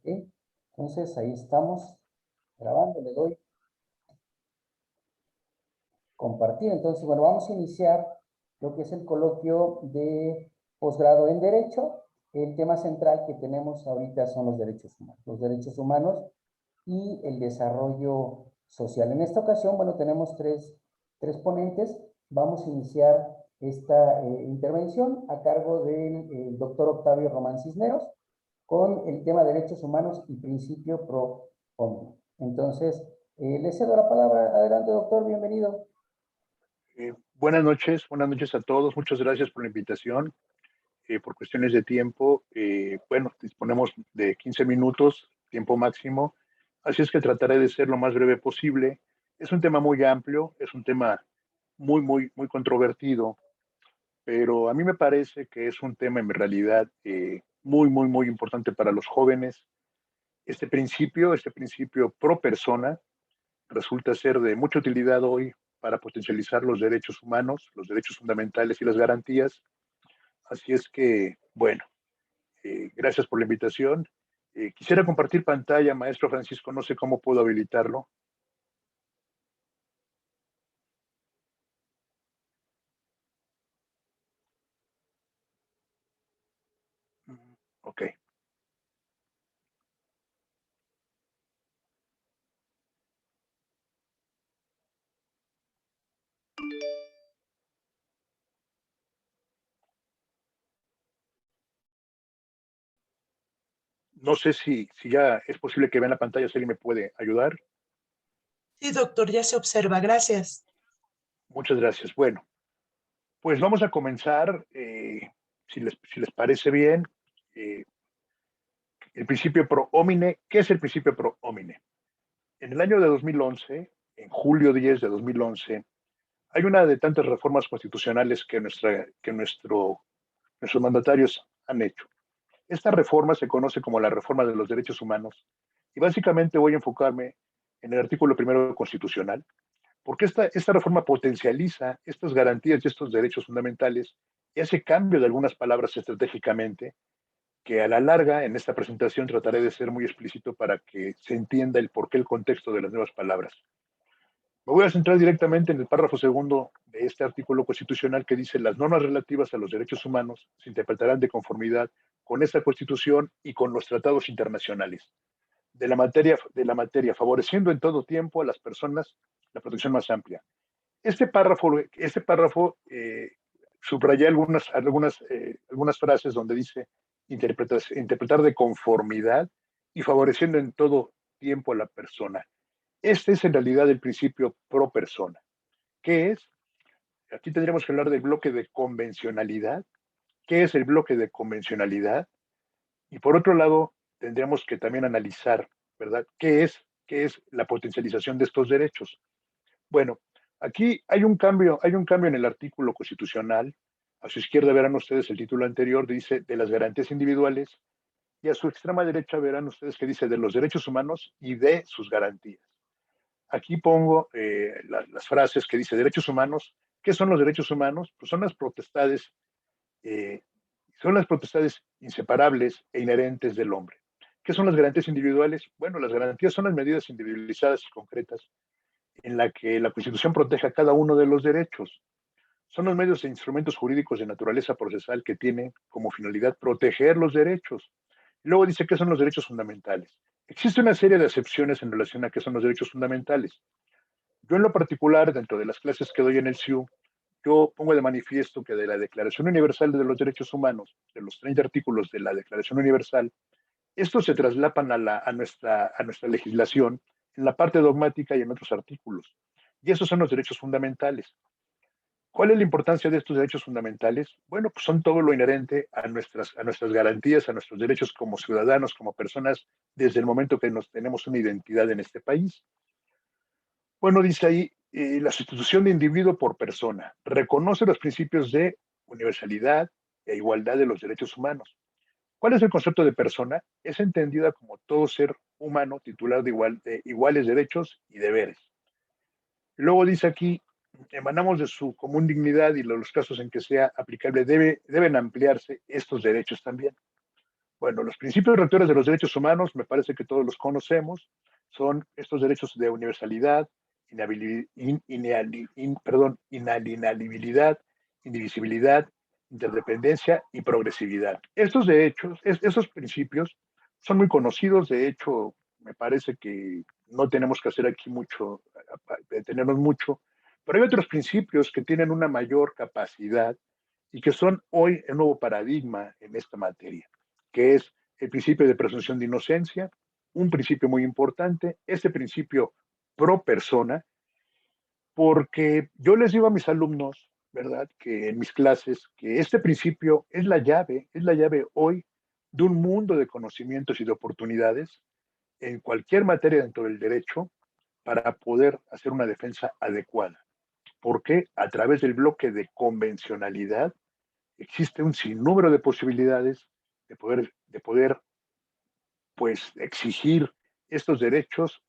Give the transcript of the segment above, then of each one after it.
¿Sí? Entonces, ahí estamos grabando, le doy compartir. Entonces, bueno, vamos a iniciar lo que es el coloquio de posgrado en Derecho. El tema central que tenemos ahorita son los derechos humanos y el desarrollo social. En esta ocasión, bueno, tenemos tres ponentes. Vamos a iniciar esta intervención a cargo del doctor Octavio Román Cisneros con el tema derechos humanos y principio pro hombre. Entonces, le cedo la palabra. Adelante, doctor, bienvenido. Buenas noches a todos. Muchas gracias por la invitación. Por cuestiones de tiempo, bueno, disponemos de 15 minutos, tiempo máximo, así es que trataré de ser lo más breve posible. Es un tema muy amplio, es un tema muy controvertido, pero a mí me parece que es un tema en realidad muy importante para los jóvenes. Este principio pro persona, resulta ser de mucha utilidad hoy para potencializar los derechos humanos, los derechos fundamentales y las garantías. Así es que, bueno, gracias por la invitación. Quisiera compartir pantalla, maestro Francisco, no sé cómo puedo habilitarlo. Ok. No sé si ya es posible que vean la pantalla, si alguien me puede ayudar. Sí, doctor, ya se observa. Gracias. Muchas gracias. Bueno, pues vamos a comenzar, si les parece bien. eh, el principio pro homine. ¿Qué es el principio pro homine? En el año de 2011, en julio 10 de 2011, hay una de tantas reformas constitucionales que nuestros mandatarios han hecho. Esta reforma se conoce como la reforma de los derechos humanos y básicamente voy a enfocarme en el artículo primero constitucional, porque esta reforma potencializa estas garantías y estos derechos fundamentales y hace cambio de algunas palabras estratégicamente, que a la larga en esta presentación trataré de ser muy explícito para que se entienda el porqué, el contexto de las nuevas palabras. Me voy a centrar directamente en el párrafo segundo de este artículo constitucional que dice: las normas relativas a los derechos humanos se interpretarán de conformidad con esta Constitución y con los tratados internacionales de la materia, favoreciendo en todo tiempo a las personas la protección más amplia. Este párrafo subrayé algunas frases donde dice interpretar de conformidad y favoreciendo en todo tiempo a la persona. Este es en realidad el principio pro persona. ¿Qué es? Aquí tendríamos que hablar del bloque de convencionalidad. ¿Qué es el bloque de convencionalidad? Y por otro lado, tendríamos que también analizar, ¿verdad? ¿Qué es la potencialización de estos derechos? Bueno, aquí hay un cambio en el artículo constitucional. A su izquierda verán ustedes el título anterior, dice de las garantías individuales, y a su extrema derecha verán ustedes que dice de los derechos humanos y de sus garantías. Aquí pongo las frases que dice derechos humanos. ¿Qué son los derechos humanos? Pues eh, son las potestades inseparables e inherentes del hombre. ¿Qué son las garantías individuales? Bueno, las garantías son las medidas individualizadas y concretas en la que la Constitución protege a cada uno de los derechos. Son los medios e instrumentos jurídicos de naturaleza procesal que tienen como finalidad proteger los derechos. Luego dice que son los derechos fundamentales. Existe una serie de excepciones en relación a qué son los derechos fundamentales. Yo en lo particular, dentro de las clases que doy en el CIU, yo pongo de manifiesto que de la Declaración Universal de los Derechos Humanos, de los 30 artículos de la Declaración Universal, estos se traslapan a nuestra legislación en la parte dogmática y en otros artículos. Y esos son los derechos fundamentales. ¿Cuál es la importancia de estos derechos fundamentales? Bueno, pues son todo lo inherente a nuestras garantías, a nuestros derechos como ciudadanos, como personas, desde el momento que nos tenemos una identidad en este país. Bueno, dice ahí, la sustitución de individuo por persona reconoce los principios de universalidad e igualdad de los derechos humanos. ¿Cuál es el concepto de persona? Es entendida como todo ser humano titular de iguales derechos y deberes. Luego dice aquí, emanamos de su común dignidad y los casos en que sea aplicable deben ampliarse estos derechos también. Bueno, los principios rectores de los derechos humanos, me parece que todos los conocemos, son estos derechos de universalidad, inalienabilidad, indivisibilidad, interdependencia y progresividad. Estos derechos, esos principios son muy conocidos, de hecho, me parece que no tenemos que hacer aquí mucho, detenernos mucho, pero hay otros principios que tienen una mayor capacidad y que son hoy el nuevo paradigma en esta materia, que es el principio de presunción de inocencia, un principio muy importante, este principio pro persona, porque yo les digo a mis alumnos, ¿verdad?, que en mis clases, que este principio es la llave hoy de un mundo de conocimientos y de oportunidades en cualquier materia dentro del derecho para poder hacer una defensa adecuada. Porque a través del bloque de convencionalidad existe un sinnúmero de posibilidades de poder pues exigir estos derechos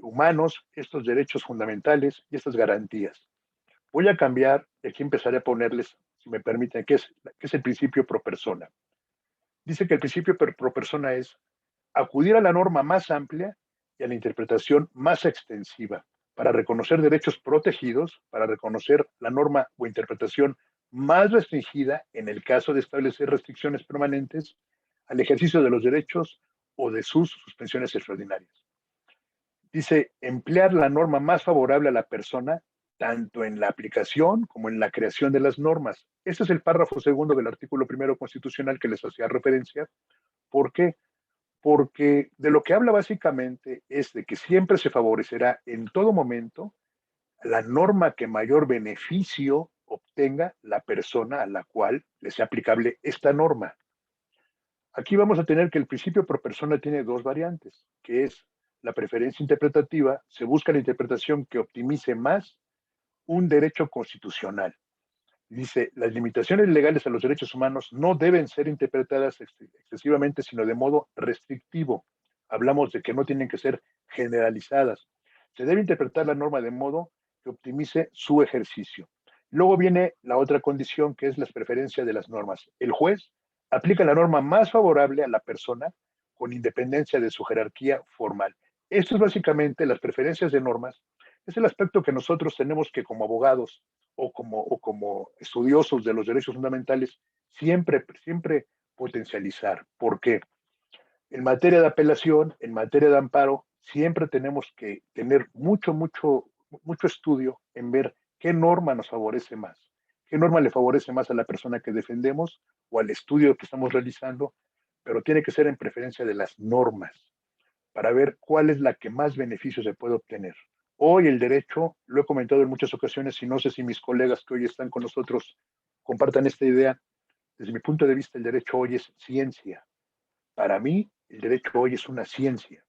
humanos, estos derechos fundamentales y estas garantías. Voy a cambiar y aquí empezaré a ponerles, si me permiten, qué es el principio pro persona. Dice que el principio pro persona es acudir a la norma más amplia y a la interpretación más extensiva para reconocer derechos protegidos, para reconocer la norma o interpretación más restringida en el caso de establecer restricciones permanentes al ejercicio de los derechos o de sus suspensiones extraordinarias. Dice, emplear la norma más favorable a la persona, tanto en la aplicación como en la creación de las normas. Este es el párrafo segundo del artículo primero constitucional que les hacía referencia. ¿Por qué? Porque de lo que habla básicamente es de que siempre se favorecerá en todo momento la norma que mayor beneficio obtenga la persona a la cual le sea aplicable esta norma. Aquí vamos a tener que el principio pro persona tiene dos variantes, que es la preferencia interpretativa, se busca la interpretación que optimice más un derecho constitucional. Dice, las limitaciones legales a los derechos humanos no deben ser interpretadas excesivamente, sino de modo restrictivo. Hablamos de que no tienen que ser generalizadas. Se debe interpretar la norma de modo que optimice su ejercicio. Luego viene la otra condición, que es la preferencia de las normas. El juez aplica la norma más favorable a la persona con independencia de su jerarquía formal. Esto es básicamente las preferencias de normas. Es el aspecto que nosotros tenemos que como abogados o como estudiosos de los derechos fundamentales siempre potencializar. ¿Por qué? En materia de apelación, en materia de amparo, siempre tenemos que tener mucho estudio en ver qué norma nos favorece más, qué norma le favorece más a la persona que defendemos o al estudio que estamos realizando, pero tiene que ser en preferencia de las normas para ver cuál es la que más beneficio se puede obtener. Hoy el derecho, lo he comentado en muchas ocasiones y no sé si mis colegas que hoy están con nosotros compartan esta idea, desde mi punto de vista el derecho hoy es ciencia. Para mí el derecho hoy es una ciencia.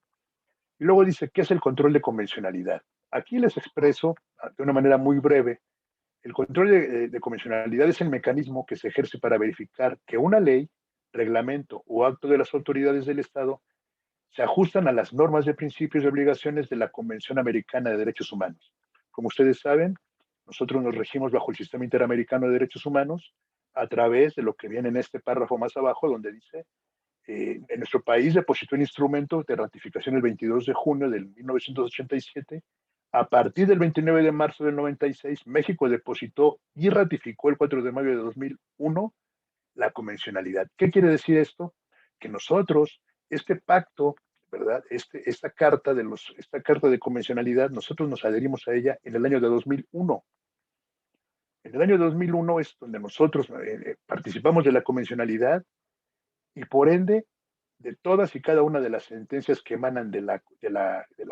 Y luego dice, ¿qué es el control de convencionalidad? Aquí les expreso de una manera muy breve, el control de convencionalidad es el mecanismo que se ejerce para verificar que una ley, reglamento o acto de las autoridades del Estado se ajustan a las normas de principios y obligaciones de la Convención Americana de Derechos Humanos. Como ustedes saben, nosotros nos regimos bajo el Sistema Interamericano de Derechos Humanos a través de lo que viene en este párrafo más abajo, donde dice, en nuestro país depositó un instrumento de ratificación el 22 de junio de 1987. A partir del 29 de marzo del 96, México depositó y ratificó el 4 de mayo de 2001 la convencionalidad. ¿Qué quiere decir esto? Que nosotros, este pacto, ¿verdad? Esta carta de convencionalidad, nosotros nos adherimos a ella en el año de 2001. En el año 2001 es donde nosotros participamos de la convencionalidad y por ende de todas y cada una de las sentencias que emanan de la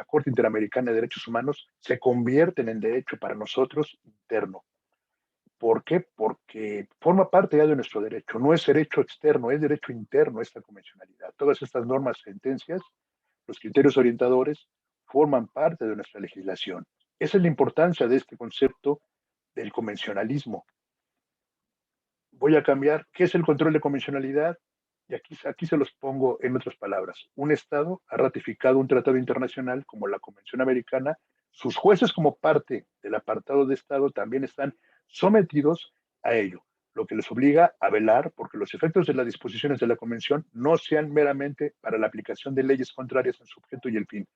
Corte Interamericana de Derechos Humanos se convierten en derecho para nosotros interno. ¿Por qué? Porque forma parte ya de nuestro derecho. No es derecho externo, es derecho interno esta convencionalidad. Todas estas normas, sentencias, los criterios orientadores, forman parte de nuestra legislación. Esa es la importancia de este concepto del convencionalismo. Voy a cambiar. ¿Qué es el control de convencionalidad? Y aquí se los pongo en otras palabras. Un Estado ha ratificado un tratado internacional como la Convención Americana. Sus jueces como parte del apartado de Estado también están sometidos a ello. lo que les obliga a velar porque los efectos de las disposiciones de la Convención no sean meramente para la aplicación de leyes contrarias en su objeto y el fin.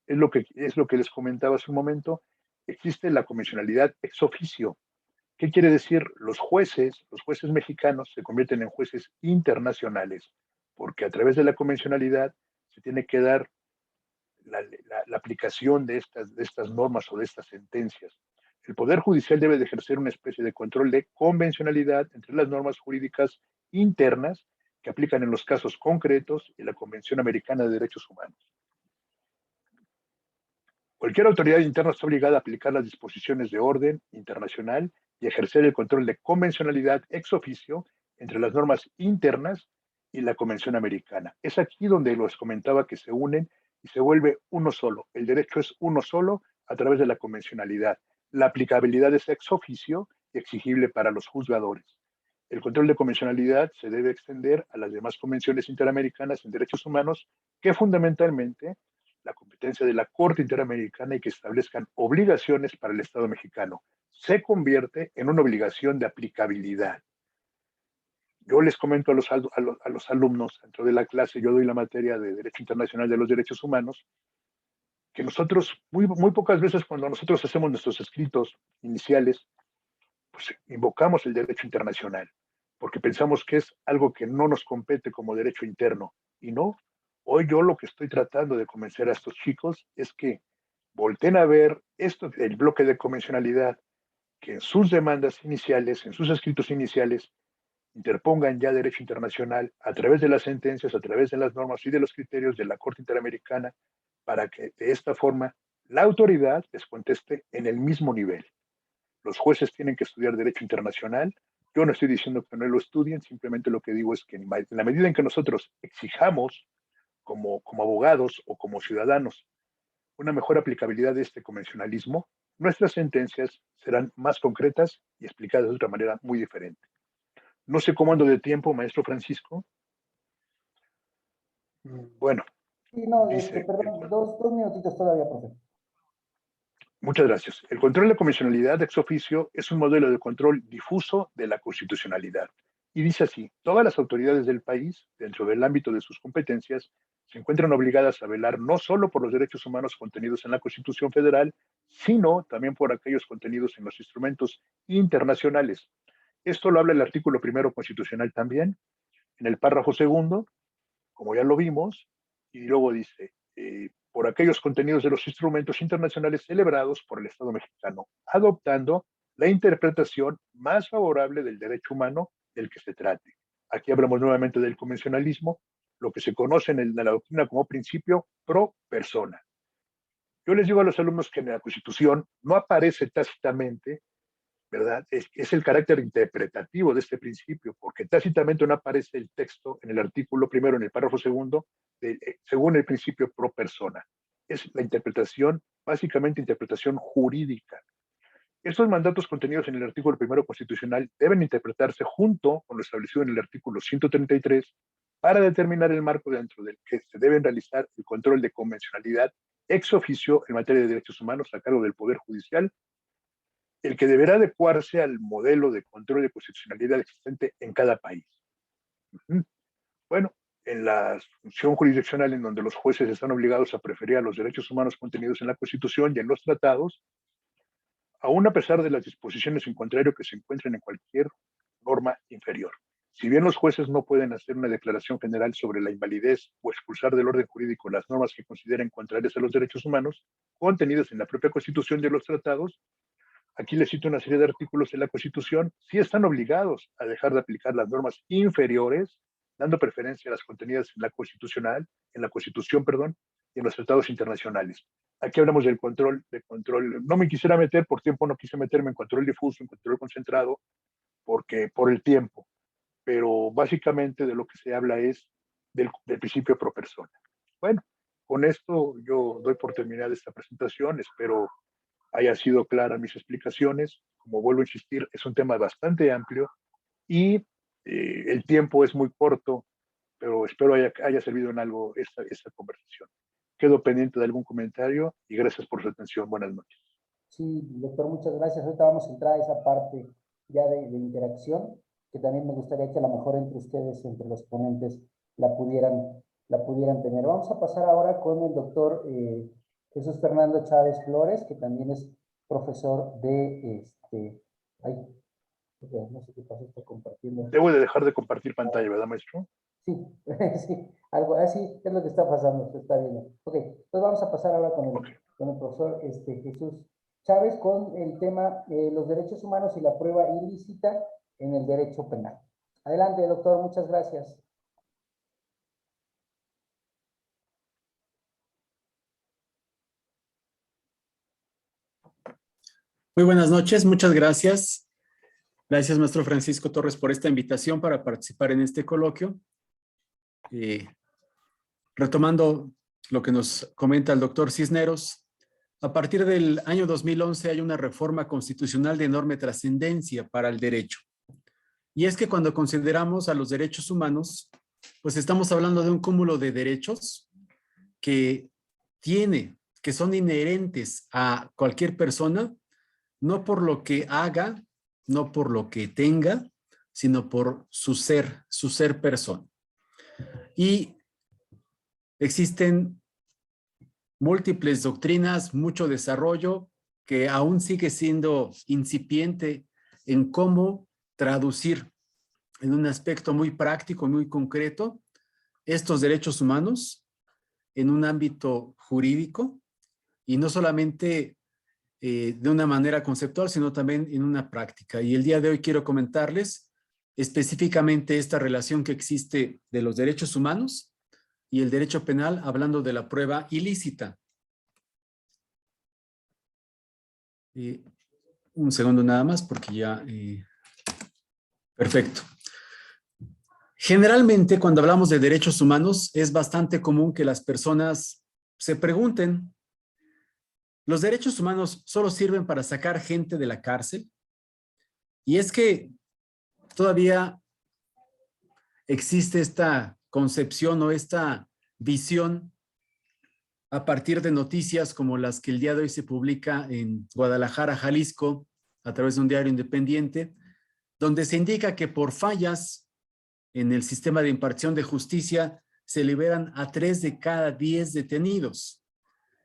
Es lo que les comentaba hace un momento. Existe la convencionalidad ex oficio. ¿Qué quiere decir? Los jueces mexicanos se convierten en jueces internacionales, porque a través de la convencionalidad se tiene que dar la aplicación de estas normas o de estas sentencias. El Poder Judicial debe de ejercer una especie de control de convencionalidad entre las normas jurídicas internas que aplican en los casos concretos y la Convención Americana de Derechos Humanos. Cualquier autoridad interna está obligada a aplicar las disposiciones de orden internacional y ejercer el control de convencionalidad ex oficio entre las normas internas y la Convención Americana. Es aquí donde les comentaba que se unen y se vuelve uno solo. El derecho es uno solo a través de la convencionalidad. La aplicabilidad es ex oficio y exigible para los juzgadores. El control de convencionalidad se debe extender a las demás convenciones interamericanas en derechos humanos que fundamentalmente la competencia de la Corte Interamericana y que establezcan obligaciones para el Estado mexicano. Se convierte en una obligación de aplicabilidad. Yo les comento a los alumnos dentro de la clase, yo doy la materia de Derecho Internacional de los Derechos Humanos, que nosotros, muy pocas veces cuando nosotros hacemos nuestros escritos iniciales, pues invocamos el derecho internacional, porque pensamos que es algo que no nos compete como derecho interno, y no. Hoy yo lo que estoy tratando de convencer a estos chicos es que volteen a ver esto, el bloque de convencionalidad, que en sus demandas iniciales, en sus escritos iniciales, interpongan ya derecho internacional a través de las sentencias, a través de las normas y de los criterios de la Corte Interamericana, para que de esta forma la autoridad les conteste en el mismo nivel. Los jueces tienen que estudiar derecho internacional. Yo no estoy diciendo que no lo estudien, simplemente lo que digo es que en la medida en que nosotros exijamos como abogados o como ciudadanos una mejor aplicabilidad de este convencionalismo, nuestras sentencias serán más concretas y explicadas de otra manera muy diferente. No sé cómo ando de tiempo, maestro Francisco. Bueno, Sí, no, dice, perdón, dos minutitos todavía, profe. muchas gracias. El control de convencionalidad ex oficio es un modelo de control difuso de la constitucionalidad. Y dice así, todas las autoridades del país, dentro del ámbito de sus competencias, se encuentran obligadas a velar no solo por los derechos humanos contenidos en la Constitución Federal, sino también por aquellos contenidos en los instrumentos internacionales. Esto lo habla el artículo primero constitucional también, en el párrafo segundo, como ya lo vimos, y luego dice, por aquellos contenidos de los instrumentos internacionales celebrados por el Estado mexicano, adoptando la interpretación más favorable del derecho humano del que se trate. Aquí hablamos nuevamente del convencionalismo, lo que se conoce en la doctrina como principio pro persona. Yo les digo a los alumnos que en la Constitución no aparece tácitamente, ¿verdad? Es el carácter interpretativo de este principio, porque tácitamente no aparece el texto en el artículo primero, en el párrafo segundo, según el principio pro persona. Es la interpretación, básicamente interpretación jurídica. Estos mandatos contenidos en el artículo primero constitucional deben interpretarse junto con lo establecido en el artículo 133 para determinar el marco dentro del que se deben realizar el control de convencionalidad ex oficio en materia de derechos humanos a cargo del Poder Judicial, el que deberá adecuarse al modelo de control de constitucionalidad existente en cada país. Bueno, en la función jurisdiccional en donde los jueces están obligados a preferir a los derechos humanos contenidos en la Constitución y en los tratados, aún a pesar de las disposiciones en contrario que se encuentren en cualquier norma inferior. Si bien los jueces no pueden hacer una declaración general sobre la invalidez o expulsar del orden jurídico las normas que consideren contrarias a los derechos humanos contenidas en la propia Constitución y en los tratados, aquí les cito una serie de artículos de la Constitución, sí están obligados a dejar de aplicar las normas inferiores, dando preferencia a las contenidas en la Constitución, y en los tratados internacionales. Aquí hablamos del control, no me quisiera meter, por tiempo no quise meterme en control difuso, en control concentrado, porque por el tiempo, pero básicamente de lo que se habla es del principio pro persona. Bueno, con esto yo doy por terminada esta presentación, espero haya sido clara mis explicaciones. Como vuelvo a insistir, es un tema bastante amplio y el tiempo es muy corto, pero espero haya servido en algo esta conversación. Quedo pendiente de algún comentario y gracias por su atención. Buenas noches. Sí, doctor, muchas gracias. Ahorita vamos a entrar a esa parte ya de interacción. que también me gustaría que a lo mejor entre ustedes, entre los ponentes, la pudieran tener. Vamos a pasar ahora con el doctor Jesús Fernando Chávez Flores, que también es profesor de ay, no sé qué pasa, está compartiendo. Debo de dejar de compartir pantalla, ¿verdad, maestro? Sí, sí, algo así es lo que está pasando, se está viendo. Ok, entonces vamos a pasar ahora con el profesor Jesús Chávez con el tema los derechos humanos y la prueba ilícita en el derecho penal. Adelante, doctor, muchas gracias. Muy buenas noches, muchas gracias. Gracias, maestro Francisco Torres, por esta invitación para participar en este coloquio. Retomando lo que nos comenta el doctor Cisneros, a partir del año 2011 hay una reforma constitucional de enorme trascendencia para el derecho. Y es que cuando consideramos a los derechos humanos, pues estamos hablando de un cúmulo de derechos que son inherentes a cualquier persona, no por lo que haga, no por lo que tenga, sino por su ser persona. Y existen múltiples doctrinas, mucho desarrollo, que aún sigue siendo incipiente en cómo traducir en un aspecto muy práctico, muy concreto, estos derechos humanos en un ámbito jurídico y no solamente de una manera conceptual, sino también en una práctica. Y el día de hoy quiero comentarles específicamente esta relación que existe de los derechos humanos y el derecho penal, hablando de la prueba ilícita. Un segundo nada más, porque ya... perfecto. Generalmente, cuando hablamos de derechos humanos, es bastante común que las personas se pregunten, ¿los derechos humanos solo sirven para sacar gente de la cárcel? Y es que todavía existe esta concepción o esta visión a partir de noticias como las que el día de hoy se publica en Guadalajara, Jalisco, a través de un diario independiente, donde se indica que por fallas en el sistema de impartición de justicia se liberan a 3 de cada 10 detenidos.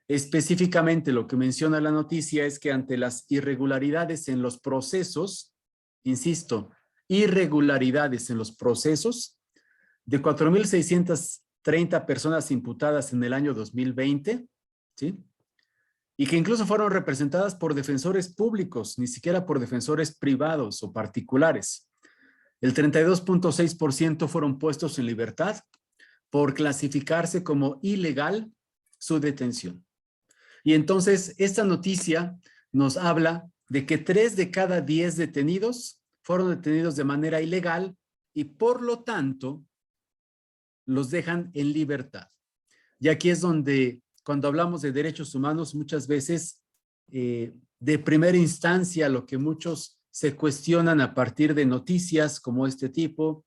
Específicamente lo que menciona la noticia es que ante las irregularidades en los procesos, insisto, irregularidades en los procesos, de 4,630 personas imputadas en el año 2020, ¿sí? Y que incluso fueron representadas por defensores públicos, ni siquiera por defensores privados o particulares. El 32,6% fueron puestos en libertad por clasificarse como ilegal su detención. Y entonces esta noticia nos habla de que 3 de cada 10 detenidos fueron detenidos de manera ilegal y por lo tanto los dejan en libertad. Y aquí es donde cuando hablamos de derechos humanos muchas veces de primera instancia lo que muchos se cuestionan a partir de noticias como este tipo,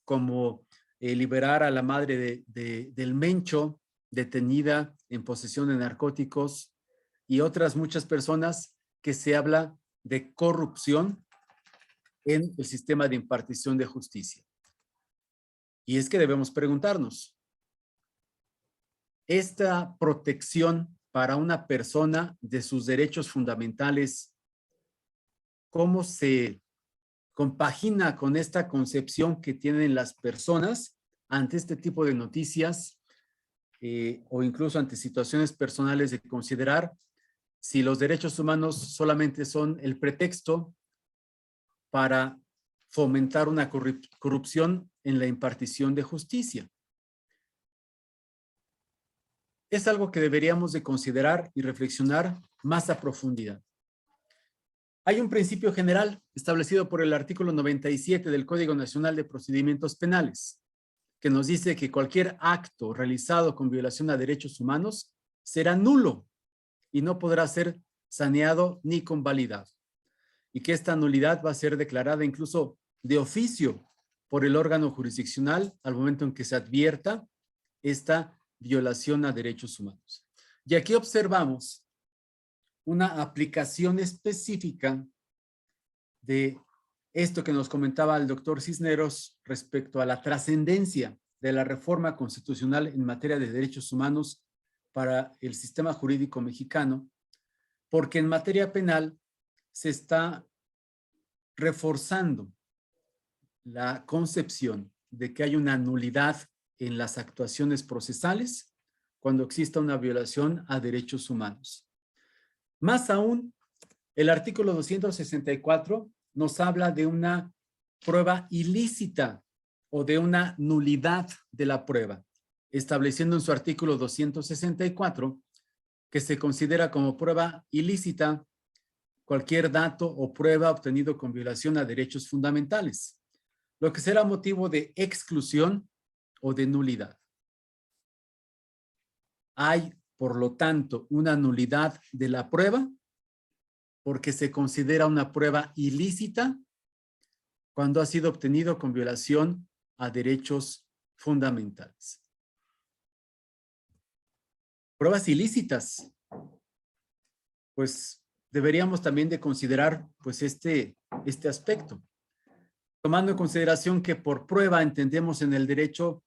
como liberar a la madre del Mencho detenida en posesión de narcóticos y otras muchas personas que se habla de corrupción en el sistema de impartición de justicia. Y es que debemos preguntarnos, ¿esta protección para una persona de sus derechos fundamentales, cómo se compagina con esta concepción que tienen las personas ante este tipo de noticias o incluso ante situaciones personales de considerar si los derechos humanos solamente son el pretexto para fomentar una corrupción en la impartición de justicia? Es algo que deberíamos de considerar y reflexionar más a profundidad. Hay un principio general establecido por el artículo 97 del Código Nacional de Procedimientos Penales, que nos dice que cualquier acto realizado con violación a derechos humanos será nulo y no podrá ser saneado ni convalidado. Y que esta nulidad va a ser declarada incluso de oficio por el órgano jurisdiccional al momento en que se advierta esta violación a derechos humanos. Y aquí observamos una aplicación específica de esto que nos comentaba el doctor Cisneros respecto a la trascendencia de la reforma constitucional en materia de derechos humanos para el sistema jurídico mexicano, porque en materia penal se está reforzando la concepción de que hay una nulidad en las actuaciones procesales cuando exista una violación a derechos humanos. Más aún, el artículo 264 nos habla de una prueba ilícita o de una nulidad de la prueba, estableciendo en su artículo 264 que se considera como prueba ilícita cualquier dato o prueba obtenido con violación a derechos fundamentales, lo que será motivo de exclusión o de nulidad. Hay, por lo tanto, una nulidad de la prueba porque se considera una prueba ilícita cuando ha sido obtenido con violación a derechos fundamentales. Pruebas ilícitas, pues deberíamos también de considerar pues este aspecto, tomando en consideración que por prueba entendemos en el derecho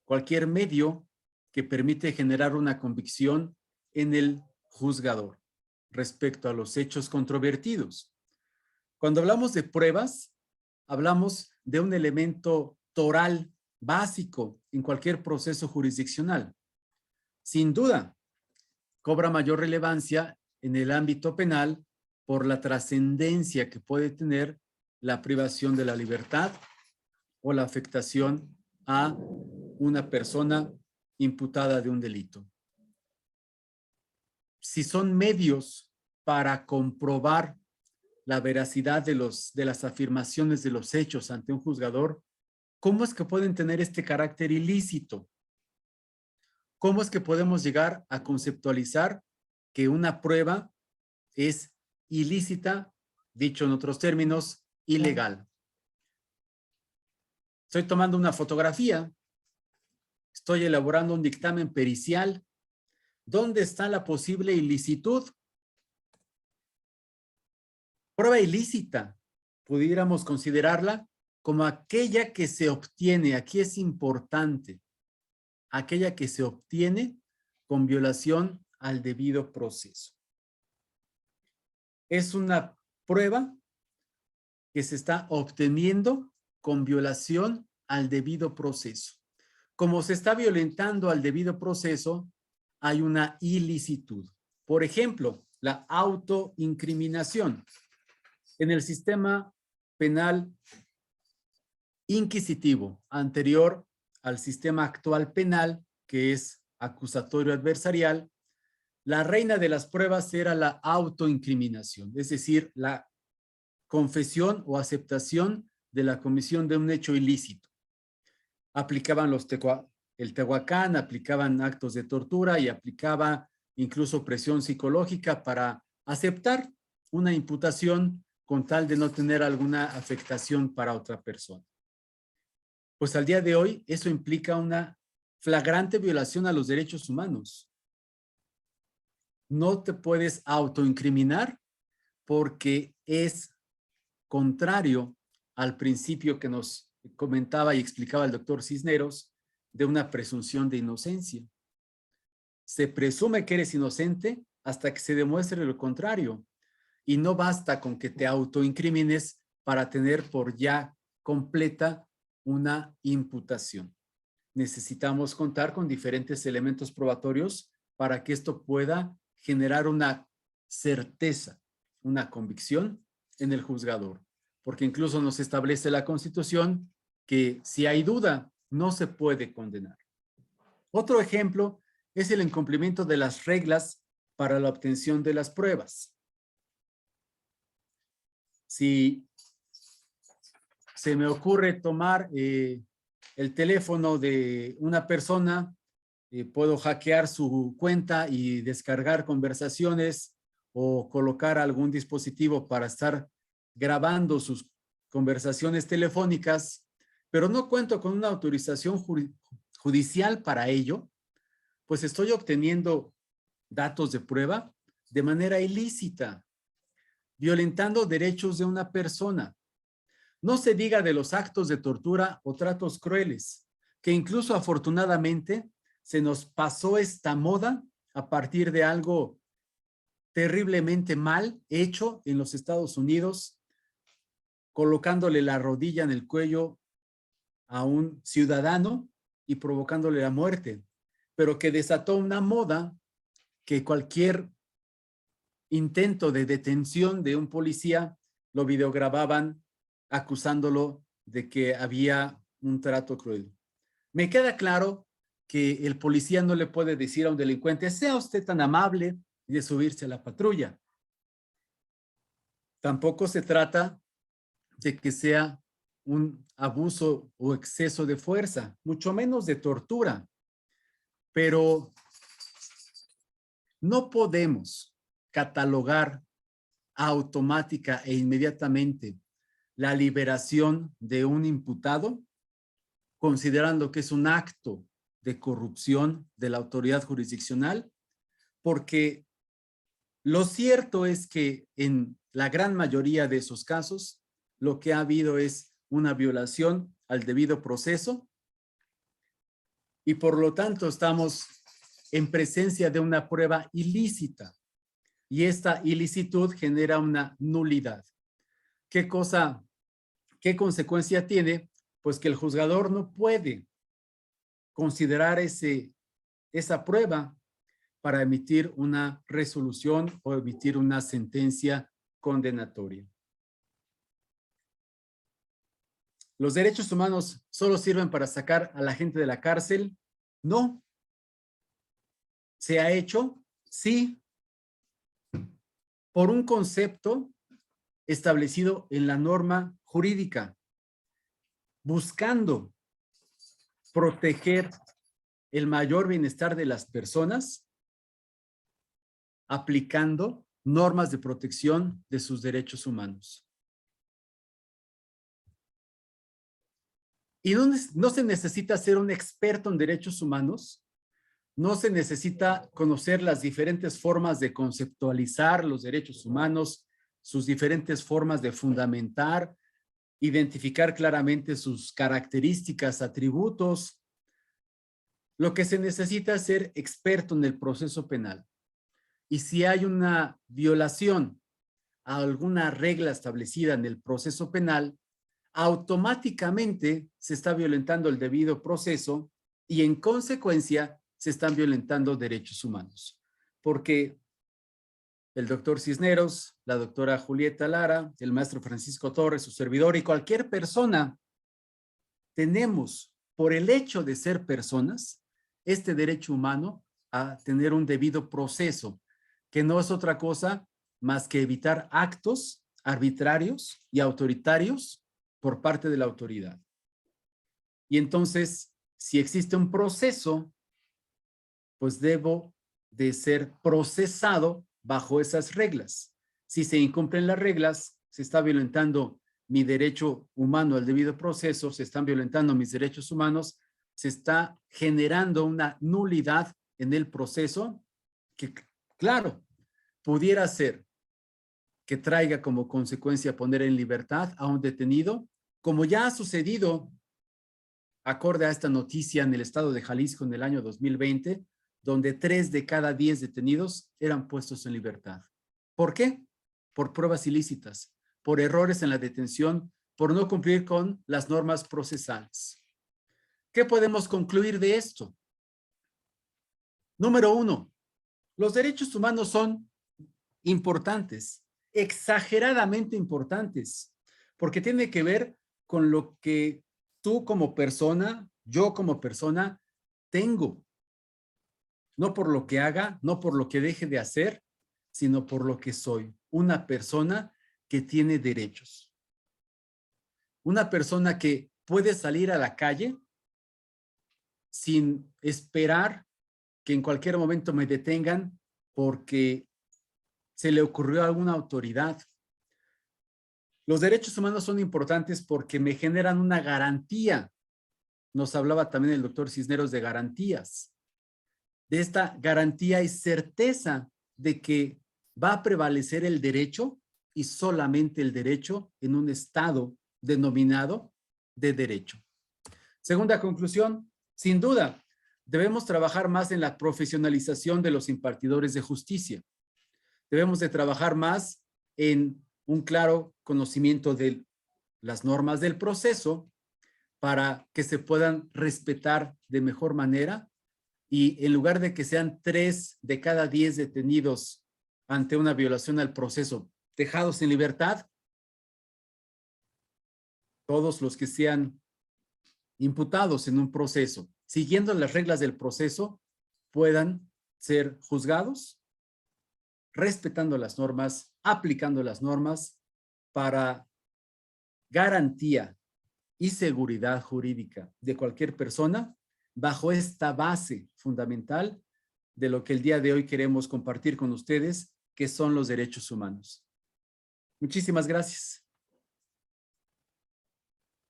cualquier medio que permite generar una convicción en el juzgador respecto a los hechos controvertidos. Cuando hablamos de pruebas, hablamos de un elemento toral básico en cualquier proceso jurisdiccional. Sin duda, cobra mayor relevancia en el ámbito penal por la trascendencia que puede tener la privación de la libertad o la afectación a una persona imputada de un delito. Si son medios para comprobar la veracidad de las afirmaciones de los hechos ante un juzgador, ¿cómo es que pueden tener este carácter ilícito? ¿Cómo es que podemos llegar a conceptualizar que una prueba es ilícita, dicho en otros términos, ilegal? Estoy tomando una fotografía, estoy elaborando un dictamen pericial. ¿Dónde está la posible ilicitud? Prueba ilícita, pudiéramos considerarla como aquella que se obtiene, aquí es importante, aquella que se obtiene con violación al debido proceso. Es una prueba que se está obteniendo con violación al debido proceso. Como se está violentando al debido proceso, hay una ilicitud. Por ejemplo, la autoincriminación. En el sistema penal inquisitivo anterior al sistema actual penal, que es acusatorio adversarial, la reina de las pruebas era la autoincriminación, es decir, la confesión o aceptación de la comisión de un hecho ilícito. Aplicaban el Tehuacán, aplicaban actos de tortura y aplicaba incluso presión psicológica para aceptar una imputación con tal de no tener alguna afectación para otra persona. Pues al día de hoy eso implica una flagrante violación a los derechos humanos. No te puedes autoincriminar porque es contrario al principio que nos comentaba y explicaba el doctor Cisneros de una presunción de inocencia. Se presume que eres inocente hasta que se demuestre lo contrario. Y no basta con que te autoincrimines para tener por ya completa una imputación. Necesitamos contar con diferentes elementos probatorios para que esto pueda generar una certeza, una convicción en el juzgador. Porque incluso nos establece la Constitución que si hay duda, no se puede condenar. Otro ejemplo es el incumplimiento de las reglas para la obtención de las pruebas. Si se me ocurre tomar el teléfono de una persona, puedo hackear su cuenta y descargar conversaciones o colocar algún dispositivo para estar grabando sus conversaciones telefónicas, pero no cuento con una autorización judicial para ello, pues estoy obteniendo datos de prueba de manera ilícita, violentando derechos de una persona. No se diga de los actos de tortura o tratos crueles, que incluso afortunadamente se nos pasó esta moda a partir de algo terriblemente mal hecho en los Estados Unidos, colocándole la rodilla en el cuello a un ciudadano y provocándole la muerte, pero que desató una moda que cualquier intento de detención de un policía lo videogrababan acusándolo de que había un trato cruel. Me queda claro que el policía no le puede decir a un delincuente, sea usted tan amable de subirse a la patrulla. Tampoco se trata de que sea un abuso o exceso de fuerza, mucho menos de tortura. Pero no podemos catalogar automática e inmediatamente la liberación de un imputado, considerando que es un acto de corrupción de la autoridad jurisdiccional, porque lo cierto es que en la gran mayoría de esos casos, lo que ha habido es una violación al debido proceso y por lo tanto estamos en presencia de una prueba ilícita y esta ilicitud genera una nulidad. ¿Qué consecuencia tiene? Pues que el juzgador no puede considerar esa prueba para emitir una resolución o emitir una sentencia condenatoria. ¿Los derechos humanos solo sirven para sacar a la gente de la cárcel? No. ¿Se ha hecho? Sí. Por un concepto establecido en la norma jurídica, buscando proteger el mayor bienestar de las personas, aplicando normas de protección de sus derechos humanos. Y no se necesita ser un experto en derechos humanos, no se necesita conocer las diferentes formas de conceptualizar los derechos humanos, sus diferentes formas de fundamentar, identificar claramente sus características, atributos. Lo que se necesita es ser experto en el proceso penal. Y si hay una violación a alguna regla establecida en el proceso penal, automáticamente se está violentando el debido proceso y en consecuencia se están violentando derechos humanos. Porque el doctor Cisneros, la doctora Julieta Lara, el maestro Francisco Torres, su servidor y cualquier persona, tenemos, por el hecho de ser personas, este derecho humano a tener un debido proceso, que no es otra cosa más que evitar actos arbitrarios y autoritarios por parte de la autoridad. Y entonces, si existe un proceso, pues debo de ser procesado bajo esas reglas. Si se incumplen las reglas, se está violentando mi derecho humano al debido proceso, se están violentando mis derechos humanos, se está generando una nulidad en el proceso que, claro, pudiera ser que traiga como consecuencia poner en libertad a un detenido, como ya ha sucedido acorde a esta noticia en el estado de Jalisco en el año 2020, donde 3 de cada 10 detenidos eran puestos en libertad. ¿Por qué? Por pruebas ilícitas, por errores en la detención, por no cumplir con las normas procesales. ¿Qué podemos concluir de esto? Número 1, los derechos humanos son importantes, exageradamente importantes, porque tiene que ver con lo que tú como persona, yo como persona, tengo. No por lo que haga, no por lo que deje de hacer, sino por lo que soy. Una persona que tiene derechos. Una persona que puede salir a la calle sin esperar que en cualquier momento me detengan porque se le ocurrió a alguna autoridad. Los derechos humanos son importantes porque me generan una garantía. Nos hablaba también el doctor Cisneros de garantías. De esta garantía y certeza de que va a prevalecer el derecho y solamente el derecho en un estado denominado de derecho. Segunda conclusión, sin duda, debemos trabajar más en la profesionalización de los impartidores de justicia. Debemos de trabajar más en un claro conocimiento de las normas del proceso para que se puedan respetar de mejor manera y en lugar de que sean 3 de cada 10 detenidos ante una violación al proceso dejados en libertad, todos los que sean imputados en un proceso, siguiendo las reglas del proceso, puedan ser juzgados, respetando las normas, aplicando las normas para garantía y seguridad jurídica de cualquier persona bajo esta base fundamental de lo que el día de hoy queremos compartir con ustedes, que son los derechos humanos. Muchísimas gracias.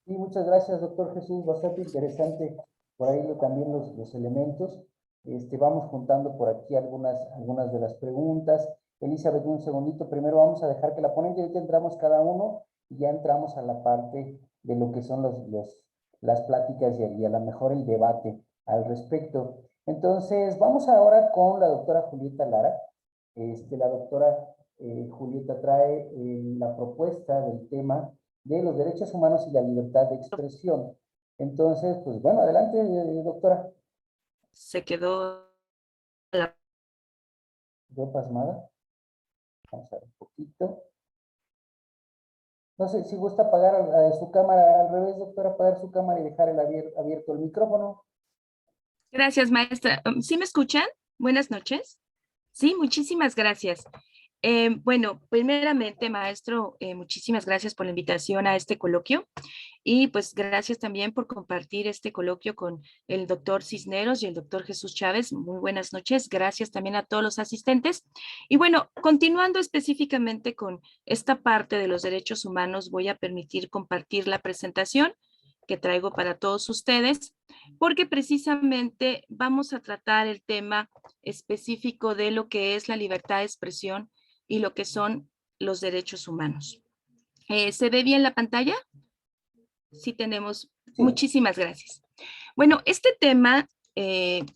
Sí, muchas gracias, doctor Jesús. Bastante interesante por ahí también los elementos. Vamos juntando por aquí algunas de las preguntas. Elizabeth, un segundito. Primero vamos a dejar que la ponente, ahorita entramos cada uno y ya entramos a la parte de lo que son las pláticas y a lo mejor el debate al respecto. Entonces, vamos ahora con la doctora Julieta Lara. La doctora Julieta trae la propuesta del tema de los derechos humanos y la libertad de expresión. Entonces, pues bueno, adelante, doctora. Se quedó la... ¿Yo pasmada? Vamos a ver un poquito. No sé si gusta apagar su cámara al revés, doctora, apagar su cámara y dejar abierto el micrófono. Gracias, maestra. ¿Sí me escuchan? Buenas noches. Sí, muchísimas gracias. Bueno, primeramente, maestro, muchísimas gracias por la invitación a este coloquio y pues gracias también por compartir este coloquio con el doctor Cisneros y el doctor Jesús Chávez. Muy buenas noches. Gracias también a todos los asistentes. Y bueno, continuando específicamente con esta parte de los derechos humanos, voy a permitir compartir la presentación que traigo para todos ustedes, porque precisamente vamos a tratar el tema específico de lo que es la libertad de expresión y lo que son los derechos humanos. ¿Se ve bien la pantalla? Sí tenemos. Sí. Muchísimas gracias. Bueno, este tema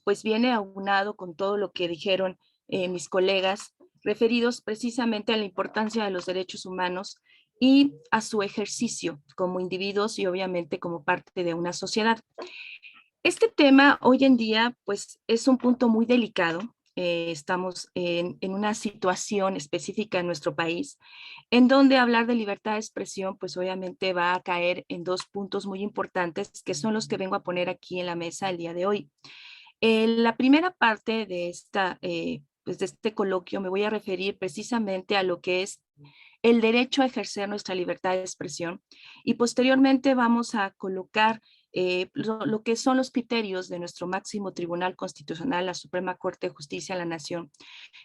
pues viene aunado con todo lo que dijeron mis colegas referidos precisamente a la importancia de los derechos humanos y a su ejercicio como individuos y obviamente como parte de una sociedad. Este tema hoy en día pues es un punto muy delicado. Estamos en una situación específica en nuestro país en donde hablar de libertad de expresión pues obviamente va a caer en 2 puntos muy importantes que son los que vengo a poner aquí en la mesa el día de hoy. La primera parte de pues de este coloquio me voy a referir precisamente a lo que es el derecho a ejercer nuestra libertad de expresión y posteriormente vamos a colocar lo que son los criterios de nuestro máximo tribunal constitucional, la Suprema Corte de Justicia de la Nación,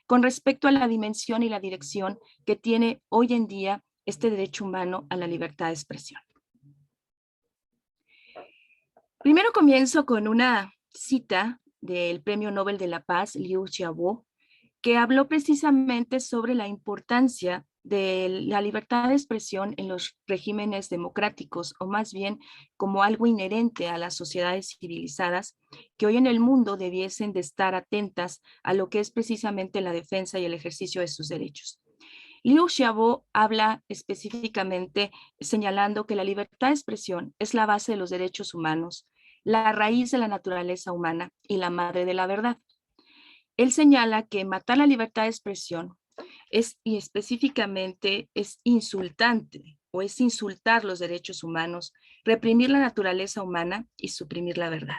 con respecto a la dimensión y la dirección que tiene hoy en día este derecho humano a la libertad de expresión. Primero comienzo con una cita del Premio Nobel de la Paz, Liu Xiaobo, que habló precisamente sobre la importancia de la libertad de expresión en los regímenes democráticos, o más bien como algo inherente a las sociedades civilizadas que hoy en el mundo debiesen de estar atentas a lo que es precisamente la defensa y el ejercicio de sus derechos. Liu Xiaobo habla específicamente señalando que la libertad de expresión es la base de los derechos humanos, la raíz de la naturaleza humana y la madre de la verdad. Él señala que matar la libertad de expresión y específicamente es insultante o es insultar los derechos humanos, reprimir la naturaleza humana y suprimir la verdad.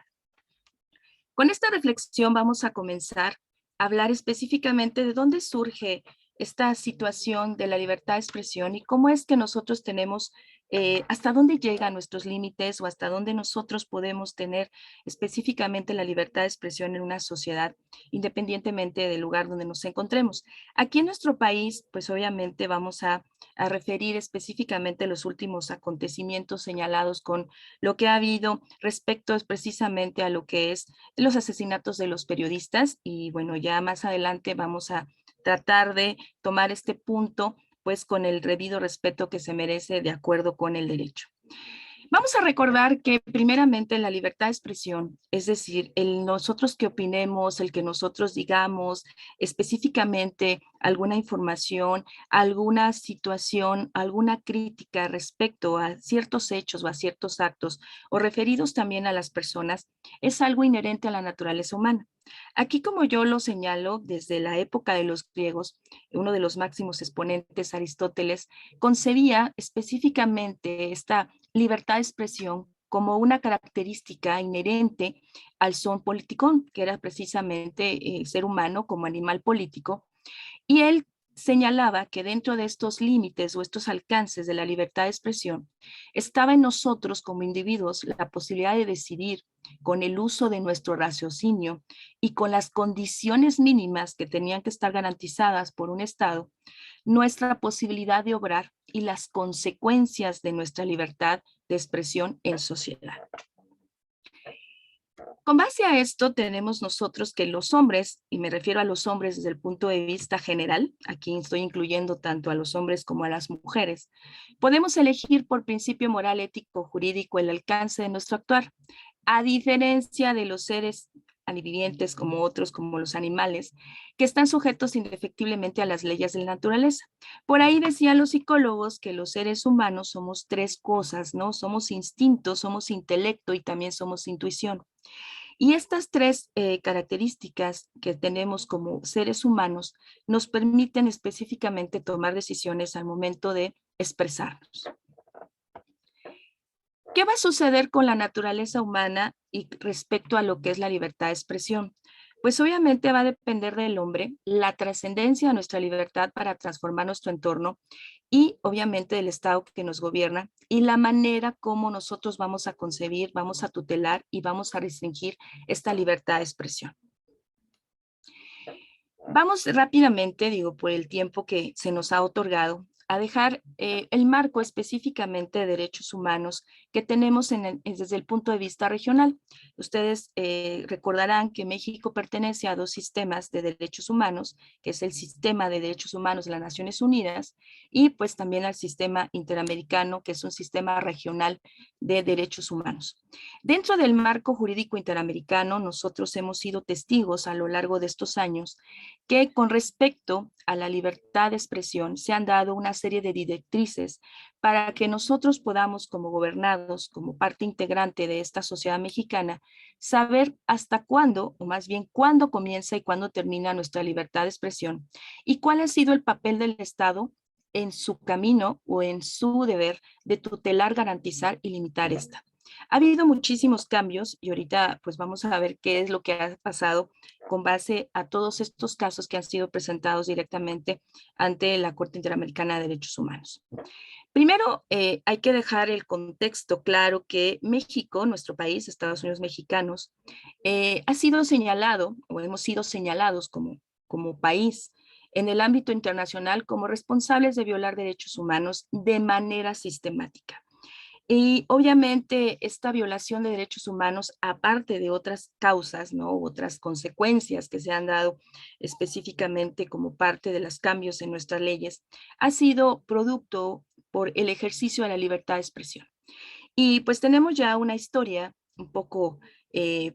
Con esta reflexión vamos a comenzar a hablar específicamente de dónde surge esta situación de la libertad de expresión y cómo es que nosotros tenemos, hasta dónde llegan nuestros límites o hasta dónde nosotros podemos tener específicamente la libertad de expresión en una sociedad, independientemente del lugar donde nos encontremos. Aquí en nuestro país, pues obviamente vamos a referir específicamente los últimos acontecimientos señalados con lo que ha habido respecto precisamente a lo que es los asesinatos de los periodistas y bueno, ya más adelante vamos a tratar de tomar este punto pues con el debido respeto que se merece de acuerdo con el derecho. Vamos a recordar que primeramente la libertad de expresión, es decir, el nosotros que opinemos, el que nosotros digamos específicamente alguna información, alguna situación, alguna crítica respecto a ciertos hechos o a ciertos actos o referidos también a las personas, es algo inherente a la naturaleza humana. Aquí, como yo lo señalo, desde la época de los griegos, uno de los máximos exponentes, Aristóteles, concebía específicamente esta libertad de expresión como una característica inherente al son politicón, que era precisamente el ser humano como animal político, y él señalaba que dentro de estos límites o estos alcances de la libertad de expresión, estaba en nosotros como individuos la posibilidad de decidir con el uso de nuestro raciocinio y con las condiciones mínimas que tenían que estar garantizadas por un Estado, nuestra posibilidad de obrar y las consecuencias de nuestra libertad de expresión en sociedad. Con base a esto tenemos nosotros que los hombres, y me refiero a los hombres desde el punto de vista general, aquí estoy incluyendo tanto a los hombres como a las mujeres, podemos elegir por principio moral, ético, jurídico el alcance de nuestro actuar, a diferencia de los seres vivientes como otros, como los animales, que están sujetos indefectiblemente a las leyes de la naturaleza. Por ahí decían los psicólogos que los seres humanos somos tres cosas, ¿no? Somos instinto, somos intelecto y también somos intuición. Y estas tres características que tenemos como seres humanos nos permiten específicamente tomar decisiones al momento de expresarnos. ¿Qué va a suceder con la naturaleza humana y respecto a lo que es la libertad de expresión? Pues obviamente va a depender del hombre, la trascendencia de nuestra libertad para transformar nuestro entorno y obviamente del Estado que nos gobierna y la manera como nosotros vamos a concebir, vamos a tutelar y vamos a restringir esta libertad de expresión. Vamos rápidamente, digo, por el tiempo que se nos ha otorgado, a dejar el marco específicamente de derechos humanos que tenemos desde el punto de vista regional. Ustedes recordarán que México pertenece a dos sistemas de derechos humanos, que es el Sistema de Derechos Humanos de las Naciones Unidas y pues también al Sistema Interamericano, que es un sistema regional de derechos humanos. Dentro del marco jurídico interamericano, nosotros hemos sido testigos a lo largo de estos años que con respecto a la libertad de expresión se han dado una serie de directrices para que nosotros podamos, como gobernados, como parte integrante de esta sociedad mexicana, saber hasta cuándo, o más bien cuándo comienza y cuándo termina nuestra libertad de expresión y cuál ha sido el papel del Estado en su camino o en su deber de tutelar, garantizar y limitar esta. Ha habido muchísimos cambios y ahorita pues vamos a ver qué es lo que ha pasado con base a todos estos casos que han sido presentados directamente ante la Corte Interamericana de Derechos Humanos. Primero, hay que dejar el contexto claro que México, nuestro país, Estados Unidos mexicanos, ha sido señalado o hemos sido señalados como país en el ámbito internacional como responsables de violar derechos humanos de manera sistemática. Y obviamente esta violación de derechos humanos, aparte de otras causas, ¿no? Otras consecuencias que se han dado específicamente como parte de los cambios en nuestras leyes, ha sido producto por el ejercicio de la libertad de expresión. Y pues tenemos ya una historia un poco,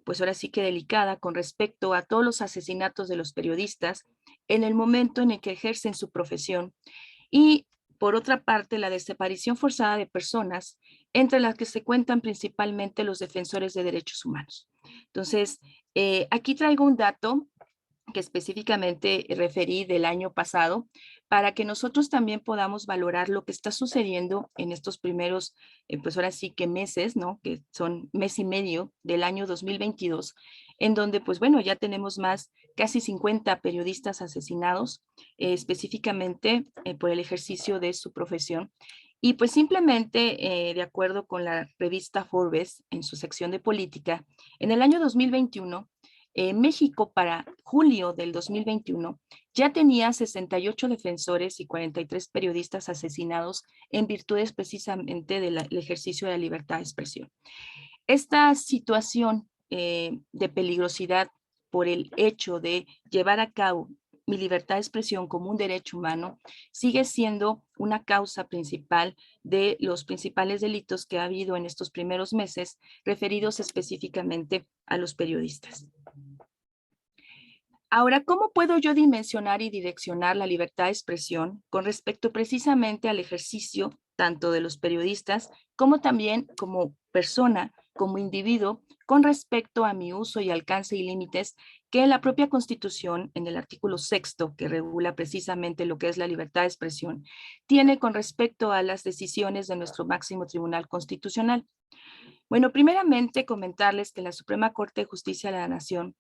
pues ahora sí que delicada con respecto a todos los asesinatos de los periodistas en el momento en el que ejercen su profesión. Y por otra parte, la desaparición forzada de personas, entre las que se cuentan principalmente los defensores de derechos humanos. Entonces, aquí traigo un dato que específicamente referí del año pasado, para que nosotros también podamos valorar lo que está sucediendo en estos primeros, pues ahora sí que meses, ¿no? Que son mes y medio del año 2022, en donde, pues bueno, ya tenemos más, casi 50 periodistas asesinados, específicamente por el ejercicio de su profesión. Y pues simplemente, de acuerdo con la revista Forbes, en su sección de política, en el año 2021, México para julio del 2021 ya tenía 68 defensores y 43 periodistas asesinados en virtudes precisamente del ejercicio de la libertad de expresión. Esta situación de peligrosidad por el hecho de llevar a cabo mi libertad de expresión como un derecho humano sigue siendo una causa principal de los principales delitos que ha habido en estos primeros meses, referidos específicamente a los periodistas. Ahora, ¿cómo puedo yo dimensionar y direccionar la libertad de expresión con respecto precisamente al ejercicio tanto de los periodistas como también como persona, como individuo, con respecto a mi uso y alcance y límites que la propia Constitución, en el artículo 6º, que regula precisamente lo que es la libertad de expresión, tiene con respecto a las decisiones de nuestro máximo Tribunal Constitucional? Bueno, primeramente comentarles que la Suprema Corte de Justicia de la Nación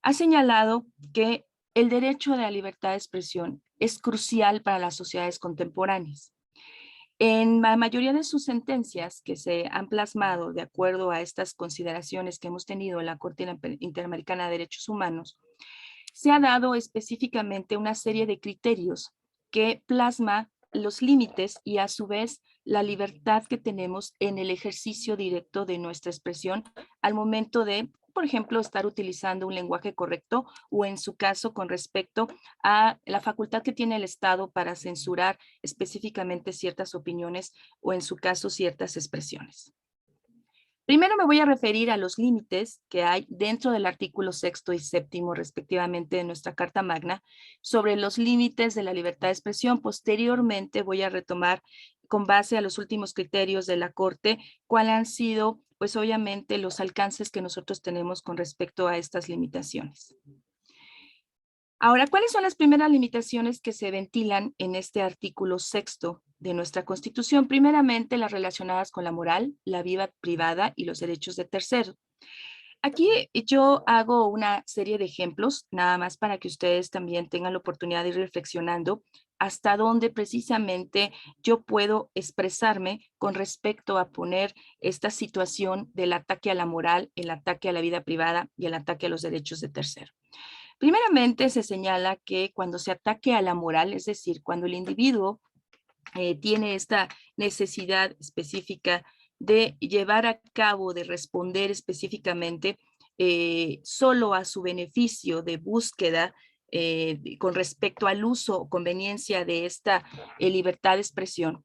ha señalado que el derecho de la libertad de expresión es crucial para las sociedades contemporáneas. En la mayoría de sus sentencias que se han plasmado de acuerdo a estas consideraciones que hemos tenido en la Corte Interamericana de Derechos Humanos, se ha dado específicamente una serie de criterios que plasma los límites y a su vez la libertad que tenemos en el ejercicio directo de nuestra expresión al momento de, por ejemplo, estar utilizando un lenguaje correcto o en su caso con respecto a la facultad que tiene el Estado para censurar específicamente ciertas opiniones o en su caso ciertas expresiones. Primero me voy a referir a los límites que hay dentro del artículo 6º y 7º respectivamente de nuestra Carta Magna sobre los límites de la libertad de expresión. Posteriormente voy a retomar con base a los últimos criterios de la Corte cuáles han sido, pues obviamente, los alcances que nosotros tenemos con respecto a estas limitaciones. Ahora, ¿cuáles son las primeras limitaciones que se ventilan en este artículo 6º de nuestra Constitución? Primeramente, las relacionadas con la moral, la vida privada y los derechos de terceros. Aquí yo hago una serie de ejemplos, nada más para que ustedes también tengan la oportunidad de ir reflexionando hasta dónde precisamente yo puedo expresarme con respecto a poner esta situación del ataque a la moral, el ataque a la vida privada y el ataque a los derechos de terceros. Primeramente, se señala que cuando se ataque a la moral, es decir, cuando el individuo tiene esta necesidad específica de llevar a cabo, de responder específicamente solo a su beneficio de búsqueda con respecto al uso o conveniencia de esta libertad de expresión,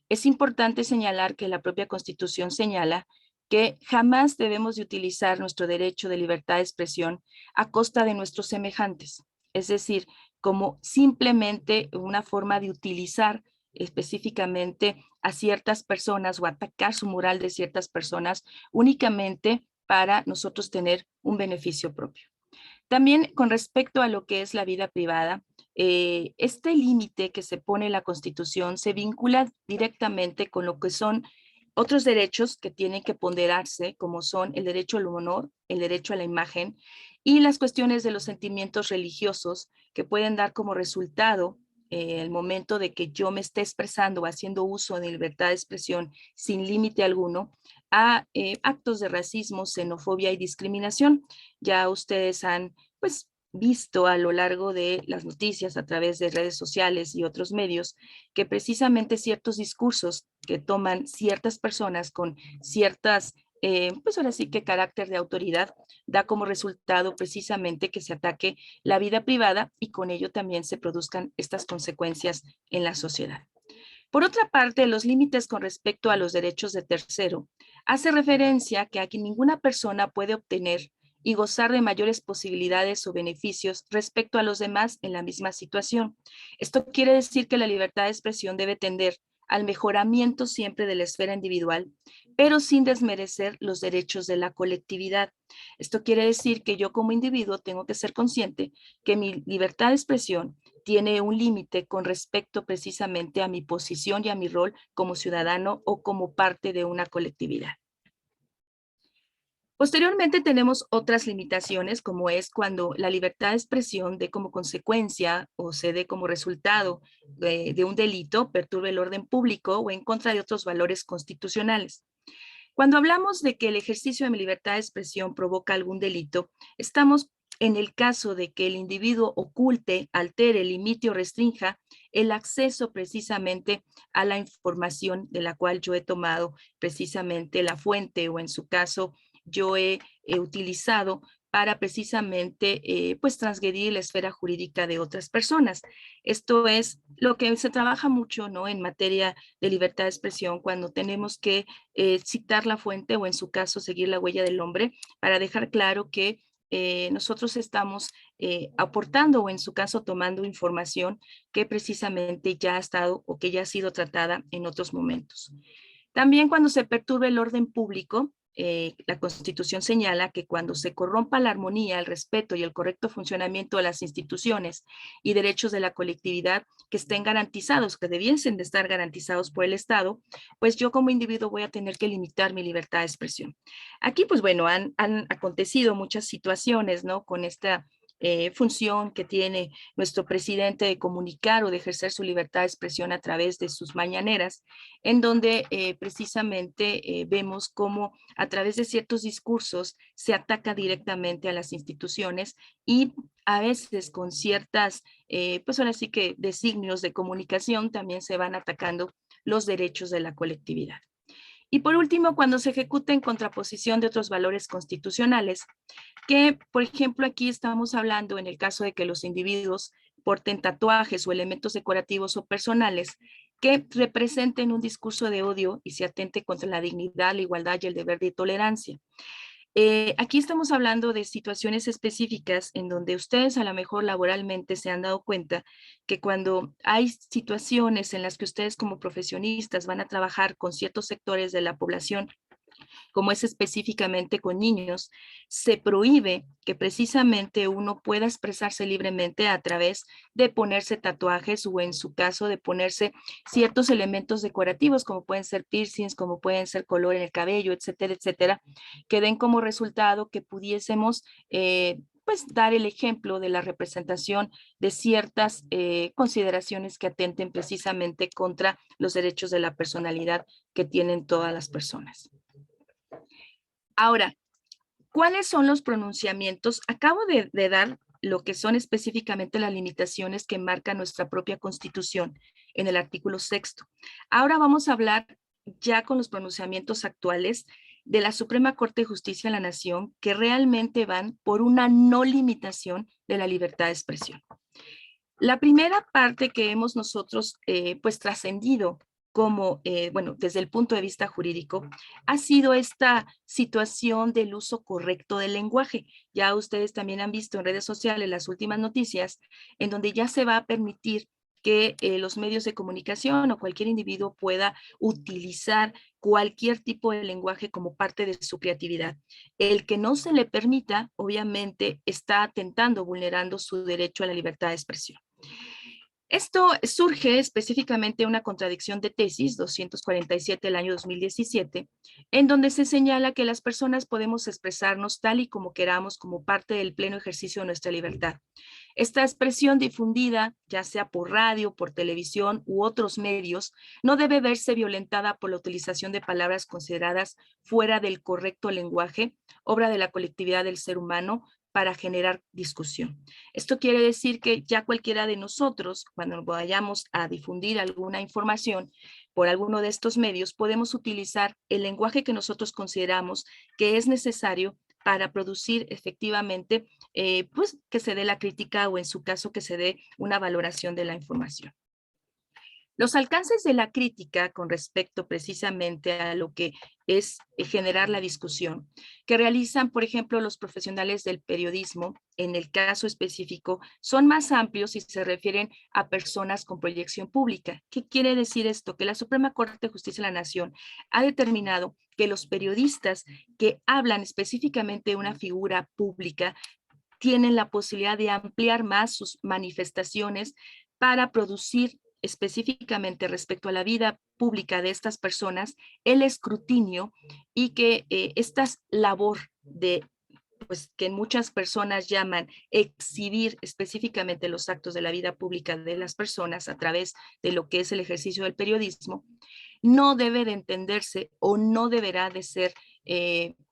es importante señalar que la propia Constitución señala que jamás debemos de utilizar nuestro derecho de libertad de expresión a costa de nuestros semejantes, es decir, como simplemente una forma de utilizar específicamente a ciertas personas o atacar su moral de ciertas personas únicamente para nosotros tener un beneficio propio. También con respecto a lo que es la vida privada, este límite que se pone en la Constitución se vincula directamente con lo que son otros derechos que tienen que ponderarse, como son el derecho al honor, el derecho a la imagen y las cuestiones de los sentimientos religiosos que pueden dar como resultado el momento de que yo me esté expresando o haciendo uso de libertad de expresión sin límite alguno a actos de racismo, xenofobia y discriminación. Ya ustedes han pues visto a lo largo de las noticias a través de redes sociales y otros medios que precisamente ciertos discursos que toman ciertas personas con ciertas, pues ahora sí que carácter de autoridad, da como resultado precisamente que se ataque la vida privada y con ello también se produzcan estas consecuencias en la sociedad. Por otra parte, los límites con respecto a los derechos de tercero hace referencia que aquí ninguna persona puede obtener y gozar de mayores posibilidades o beneficios respecto a los demás en la misma situación. Esto quiere decir que la libertad de expresión debe tender al mejoramiento siempre de la esfera individual, pero sin desmerecer los derechos de la colectividad. Esto quiere decir que yo como individuo tengo que ser consciente que mi libertad de expresión tiene un límite con respecto precisamente a mi posición y a mi rol como ciudadano o como parte de una colectividad. Posteriormente tenemos otras limitaciones, como es cuando la libertad de expresión dé como consecuencia o se dé como resultado de un delito, perturbe el orden público o en contra de otros valores constitucionales. Cuando hablamos de que el ejercicio de mi libertad de expresión provoca algún delito, estamos en el caso de que el individuo oculte, altere, limite o restrinja el acceso precisamente a la información de la cual yo he tomado precisamente la fuente o en su caso yo he utilizado para precisamente pues transgredir la esfera jurídica de otras personas. Esto es lo que se trabaja mucho, ¿no?, en materia de libertad de expresión, cuando tenemos que citar la fuente o en su caso seguir la huella del hombre para dejar claro que nosotros estamos aportando o en su caso tomando información que precisamente ya ha estado o que ya ha sido tratada en otros momentos. También cuando se perturbe el orden público, la Constitución señala que cuando se corrompa la armonía, el respeto y el correcto funcionamiento de las instituciones y derechos de la colectividad que estén garantizados, que debiesen de estar garantizados por el Estado, pues yo como individuo voy a tener que limitar mi libertad de expresión. Aquí, pues bueno, han acontecido muchas situaciones, ¿no?, con esta función que tiene nuestro presidente de comunicar o de ejercer su libertad de expresión a través de sus mañaneras, en donde precisamente vemos cómo a través de ciertos discursos se ataca directamente a las instituciones y a veces con ciertas, pues ahora sí que designios de comunicación también se van atacando los derechos de la colectividad. Y por último, cuando se ejecuta en contraposición de otros valores constitucionales, que por ejemplo aquí estamos hablando en el caso de que los individuos porten tatuajes o elementos decorativos o personales que representen un discurso de odio y se atente contra la dignidad, la igualdad y el deber de tolerancia. Aquí estamos hablando de situaciones específicas en donde ustedes a lo mejor laboralmente se han dado cuenta que cuando hay situaciones en las que ustedes como profesionistas van a trabajar con ciertos sectores de la población, como es específicamente con niños, se prohíbe que precisamente uno pueda expresarse libremente a través de ponerse tatuajes o en su caso de ponerse ciertos elementos decorativos como pueden ser piercings, como pueden ser color en el cabello, etcétera, etcétera, que den como resultado que pudiésemos pues dar el ejemplo de la representación de ciertas consideraciones que atenten precisamente contra los derechos de la personalidad que tienen todas las personas. Ahora, ¿cuáles son los pronunciamientos? Acabo de dar lo que son específicamente las limitaciones que marca nuestra propia Constitución en el artículo 6º. Ahora vamos a hablar ya con los pronunciamientos actuales de la Suprema Corte de Justicia de la Nación que realmente van por una no limitación de la libertad de expresión. La primera parte que hemos nosotros pues trascendido como, bueno, desde el punto de vista jurídico, ha sido esta situación del uso correcto del lenguaje. Ya ustedes también han visto en redes sociales las últimas noticias en donde ya se va a permitir que los medios de comunicación o cualquier individuo pueda utilizar cualquier tipo de lenguaje como parte de su creatividad. El que no se le permita, obviamente, está atentando, vulnerando su derecho a la libertad de expresión. Esto surge específicamente una contradicción de tesis 247 del año 2017, en donde se señala que las personas podemos expresarnos tal y como queramos como parte del pleno ejercicio de nuestra libertad. Esta expresión difundida, ya sea por radio, por televisión u otros medios, no debe verse violentada por la utilización de palabras consideradas fuera del correcto lenguaje, obra de la colectividad del ser humano, para generar discusión. Esto quiere decir que ya cualquiera de nosotros, cuando vayamos a difundir alguna información por alguno de estos medios, podemos utilizar el lenguaje que nosotros consideramos que es necesario para producir efectivamente, pues que se dé la crítica o en su caso que se dé una valoración de la información. Los alcances de la crítica con respecto precisamente a lo que es generar la discusión que realizan, por ejemplo, los profesionales del periodismo, en el caso específico, son más amplios y se refieren a personas con proyección pública. ¿Qué quiere decir esto? Que la Suprema Corte de Justicia de la Nación ha determinado que los periodistas que hablan específicamente de una figura pública tienen la posibilidad de ampliar más sus manifestaciones para producir específicamente respecto a la vida pública de estas personas, el escrutinio y que esta labor de, pues que muchas personas llaman exhibir específicamente los actos de la vida pública de las personas a través de lo que es el ejercicio del periodismo, no debe de entenderse o no deberá de ser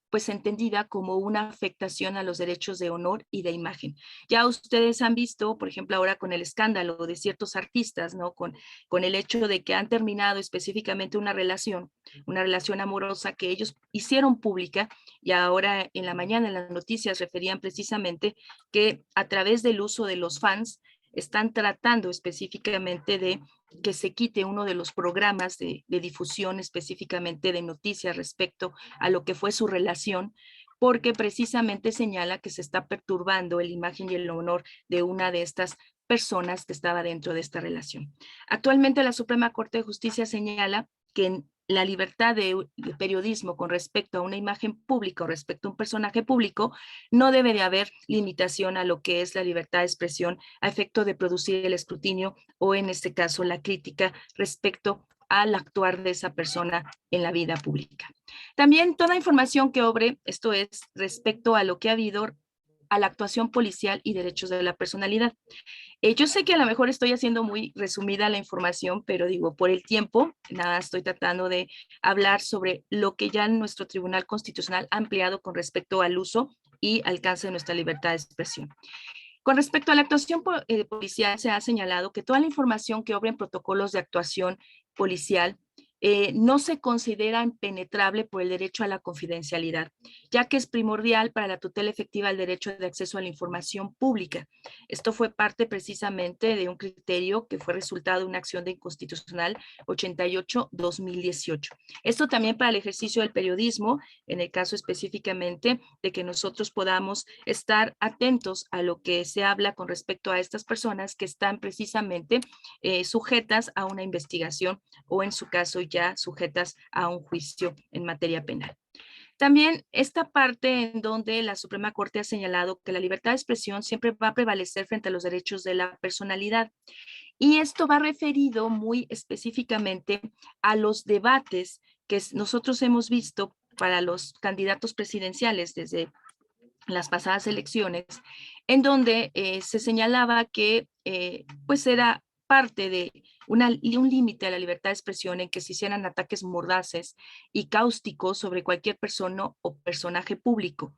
pues entendida como una afectación a los derechos de honor y de imagen. Ya ustedes han visto, por ejemplo, ahora con el escándalo de ciertos artistas, ¿no? Con el hecho de que han terminado específicamente una relación amorosa que ellos hicieron pública, y ahora en la mañana en las noticias referían precisamente que a través del uso de los fans están tratando específicamente de que se quite uno de los programas de difusión específicamente de noticias respecto a lo que fue su relación, porque precisamente señala que se está perturbando la imagen y el honor de una de estas personas que estaba dentro de esta relación. Actualmente la Suprema Corte de Justicia señala que en la libertad de periodismo con respecto a una imagen pública o respecto a un personaje público, no debe de haber limitación a lo que es la libertad de expresión a efecto de producir el escrutinio o en este caso la crítica respecto al actuar de esa persona en la vida pública. También toda información que obre, esto es respecto a lo que ha habido a la actuación policial y derechos de la personalidad. Yo sé que a lo mejor estoy haciendo muy resumida la información, pero digo, por el tiempo, nada, estoy tratando de hablar sobre lo que ya nuestro Tribunal Constitucional ha ampliado con respecto al uso y alcance de nuestra libertad de expresión. Con respecto a la actuación policial, se ha señalado que toda la información que obra en protocolos de actuación policial no se considera impenetrable por el derecho a la confidencialidad, ya que es primordial para la tutela efectiva del derecho de acceso a la información pública. Esto fue parte precisamente de un criterio que fue resultado de una acción de inconstitucional 88-2018. Esto también para el ejercicio del periodismo, en el caso específicamente de que nosotros podamos estar atentos a lo que se habla con respecto a estas personas que están precisamente sujetas a una investigación o en su caso ya sujetas a un juicio en materia penal. También esta parte en donde la Suprema Corte ha señalado que la libertad de expresión siempre va a prevalecer frente a los derechos de la personalidad. Y esto va referido muy específicamente a los debates que nosotros hemos visto para los candidatos presidenciales desde las pasadas elecciones, en donde se señalaba que pues era parte de un límite a la libertad de expresión en que se hicieran ataques mordaces y cáusticos sobre cualquier persona o personaje público.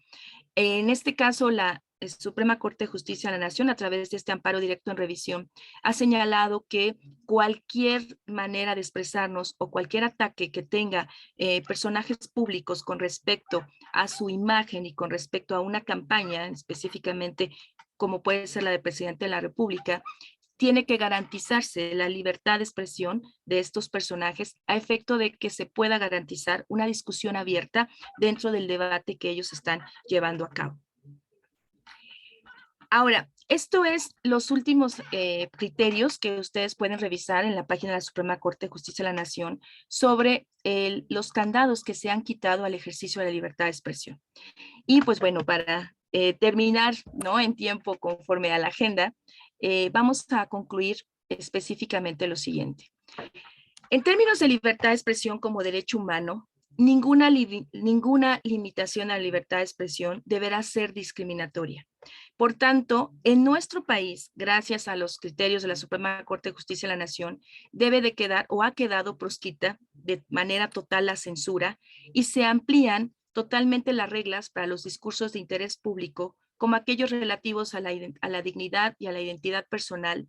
En este caso, la Suprema Corte de Justicia de la Nación, a través de este amparo directo en revisión, ha señalado que cualquier manera de expresarnos o cualquier ataque que tenga personajes públicos con respecto a su imagen y con respecto a una campaña, específicamente como puede ser la del presidente de la República, tiene que garantizarse la libertad de expresión de estos personajes a efecto de que se pueda garantizar una discusión abierta dentro del debate que ellos están llevando a cabo. Ahora, esto es los últimos criterios que ustedes pueden revisar en la página de la Suprema Corte de Justicia de la Nación sobre los candados que se han quitado al ejercicio de la libertad de expresión. Y pues bueno, para terminar, ¿no?, en tiempo conforme a la agenda, vamos a concluir específicamente lo siguiente. En términos de libertad de expresión como derecho humano, ninguna limitación a la libertad de expresión deberá ser discriminatoria. Por tanto, en nuestro país, gracias a los criterios de la Suprema Corte de Justicia de la Nación, debe de quedar o ha quedado proscrita de manera total la censura y se amplían totalmente las reglas para los discursos de interés público, como aquellos relativos a la dignidad y a la identidad personal,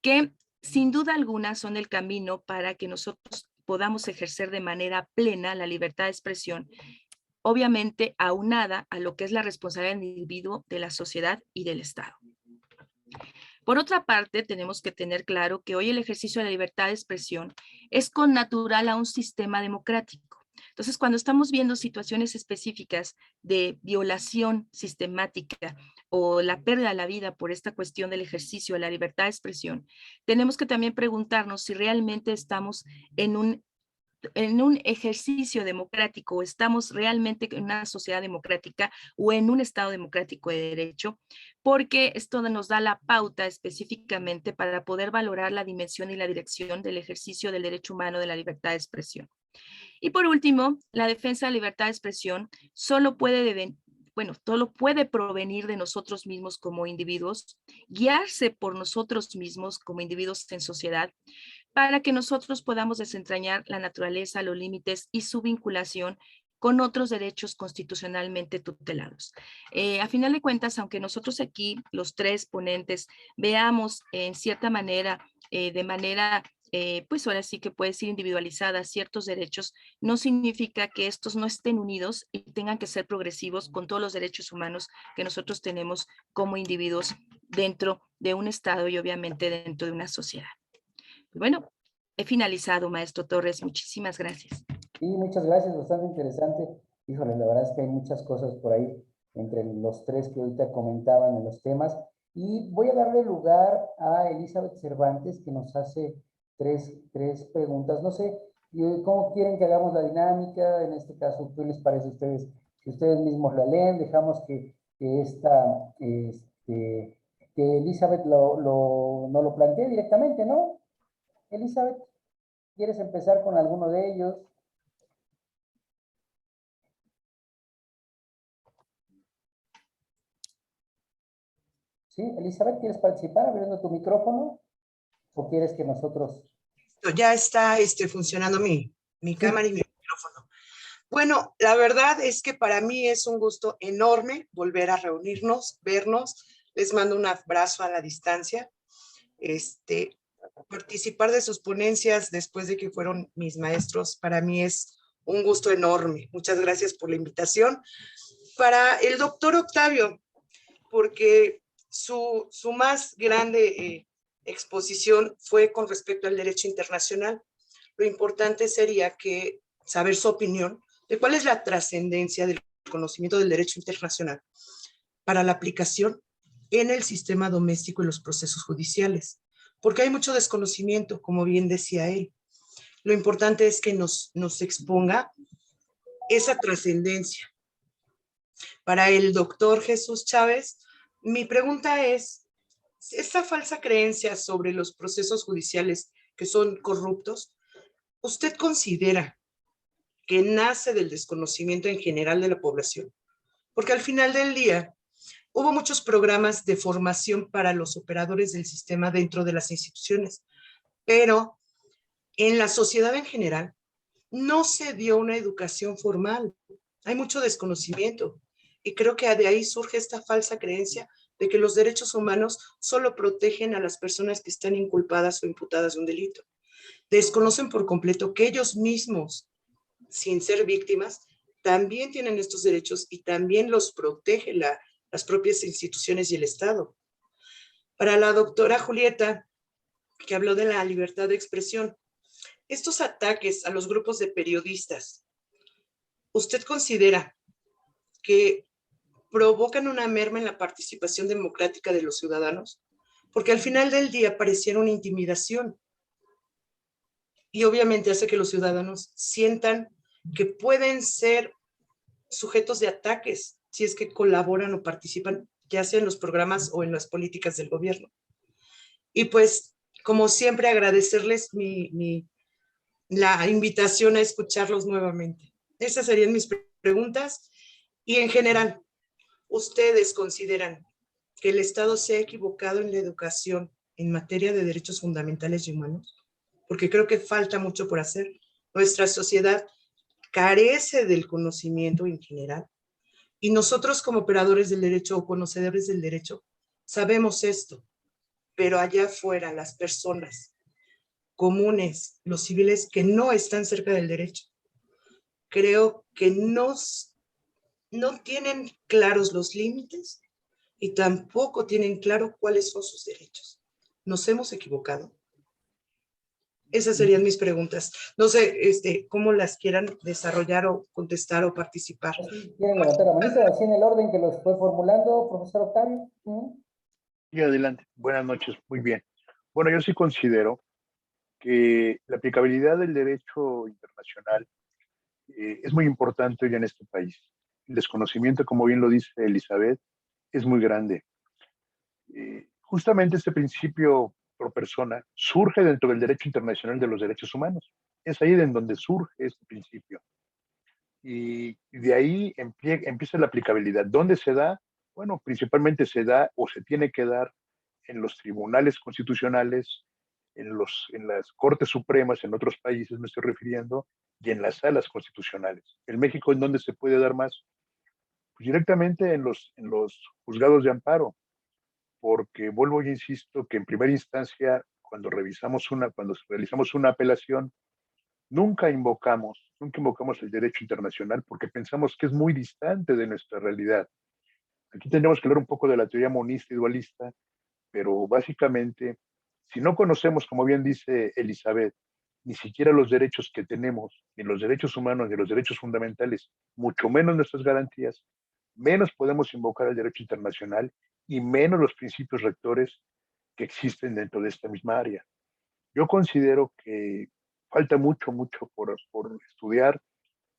que sin duda alguna son el camino para que nosotros podamos ejercer de manera plena la libertad de expresión, obviamente aunada a lo que es la responsabilidad del individuo, de la sociedad y del Estado. Por otra parte, tenemos que tener claro que hoy el ejercicio de la libertad de expresión es connatural a un sistema democrático. Entonces, cuando estamos viendo situaciones específicas de violación sistemática o la pérdida de la vida por esta cuestión del ejercicio de la libertad de expresión, tenemos que también preguntarnos si realmente estamos en un ejercicio democrático, o estamos realmente en una sociedad democrática o en un Estado democrático de derecho, porque esto nos da la pauta específicamente para poder valorar la dimensión y la dirección del ejercicio del derecho humano de la libertad de expresión. Y por último, la defensa de la libertad de expresión solo puede provenir de nosotros mismos como individuos, guiarse por nosotros mismos como individuos en sociedad, para que nosotros podamos desentrañar la naturaleza, los límites y su vinculación con otros derechos constitucionalmente tutelados. A final de cuentas, aunque nosotros aquí, los tres ponentes, veamos en cierta manera, de manera pues ahora sí que puede ser individualizada ciertos derechos, no significa que estos no estén unidos y tengan que ser progresivos con todos los derechos humanos que nosotros tenemos como individuos dentro de un Estado y obviamente dentro de una sociedad. Bueno, he finalizado, maestro Torres. Muchísimas gracias. Y muchas gracias, bastante interesante. Híjole, la verdad es que hay muchas cosas por ahí entre los tres que ahorita comentaban en los temas. Y voy a darle lugar a Elizabeth Cervantes, que nos hace tres preguntas. No sé cómo quieren que hagamos la dinámica. En este caso, ¿qué les parece a ustedes? Si ustedes mismos la leen, dejamos que Elizabeth no lo plantee directamente, ¿no? Elizabeth, ¿quieres empezar con alguno de ellos? Sí, Elizabeth, ¿quieres participar abriendo tu micrófono? ¿O quieres que nosotros? Ya está funcionando mi cámara y mi micrófono. Bueno, la verdad es que para mí es un gusto enorme volver a reunirnos, vernos. Les mando un abrazo a la distancia. Participar de sus ponencias después de que fueron mis maestros, para mí es un gusto enorme. Muchas gracias por la invitación. Para el doctor Octavio, porque su más grande exposición fue con respecto al derecho internacional. Lo importante sería que saber su opinión de cuál es la trascendencia del conocimiento del derecho internacional para la aplicación en el sistema doméstico y los procesos judiciales, porque hay mucho desconocimiento, como bien decía él. Lo importante es que nos exponga esa trascendencia. Para el doctor Jesús Chávez, mi pregunta es, esta falsa creencia sobre los procesos judiciales que son corruptos, ¿usted considera que nace del desconocimiento en general de la población? Porque al final del día, hubo muchos programas de formación para los operadores del sistema dentro de las instituciones, pero en la sociedad en general no se dio una educación formal. Hay mucho desconocimiento y creo que de ahí surge esta falsa creencia de que los derechos humanos solo protegen a las personas que están inculpadas o imputadas de un delito. Desconocen por completo que ellos mismos, sin ser víctimas, también tienen estos derechos y también los protege las propias instituciones y el Estado. Para la doctora Julieta, que habló de la libertad de expresión, estos ataques a los grupos de periodistas, ¿usted considera que provocan una merma en la participación democrática de los ciudadanos? Porque al final del día pareciera una intimidación y obviamente hace que los ciudadanos sientan que pueden ser sujetos de ataques si es que colaboran o participan, ya sea en los programas o en las políticas del gobierno. Y pues, como siempre, agradecerles la invitación a escucharlos nuevamente. Esas serían mis preguntas. Y en general, ¿ustedes consideran que el Estado se ha equivocado en la educación en materia de derechos fundamentales y humanos? Porque creo que falta mucho por hacer. Nuestra sociedad carece del conocimiento en general. Y nosotros como operadores del derecho o conocedores del derecho sabemos esto, pero allá afuera las personas comunes, los civiles que no están cerca del derecho, creo que no tienen claros los límites y tampoco tienen claro cuáles son sus derechos. ¿Nos hemos equivocado? Esas serían mis preguntas. No sé cómo las quieran desarrollar o contestar o participar. ¿Quieren levantar la manita así en el orden que los fue formulando, profesor Octavio? Y adelante. Buenas noches. Muy bien. Bueno, yo sí considero que la aplicabilidad del derecho internacional es muy importante hoy en este país. El desconocimiento, como bien lo dice Elizabeth, es muy grande. Justamente este principio pro persona surge dentro del derecho internacional de los derechos humanos. Es ahí en donde surge este principio. Y de ahí empieza la aplicabilidad. ¿Dónde se da? Bueno, principalmente se da o se tiene que dar en los tribunales constitucionales, en las Cortes Supremas en otros países, me estoy refiriendo, y en las salas constitucionales. En México, ¿en dónde se puede dar más? Pues directamente en los juzgados de amparo, porque vuelvo y insisto que en primera instancia, cuando realizamos una apelación, nunca invocamos el derecho internacional porque pensamos que es muy distante de nuestra realidad. Aquí tenemos que hablar un poco de la teoría monista y dualista, pero básicamente, si no conocemos, como bien dice Elizabeth, ni siquiera los derechos que tenemos, ni los derechos humanos, ni los derechos fundamentales, mucho menos nuestras garantías, menos podemos invocar el derecho internacional y menos los principios rectores que existen dentro de esta misma área. Yo considero que falta mucho por estudiar.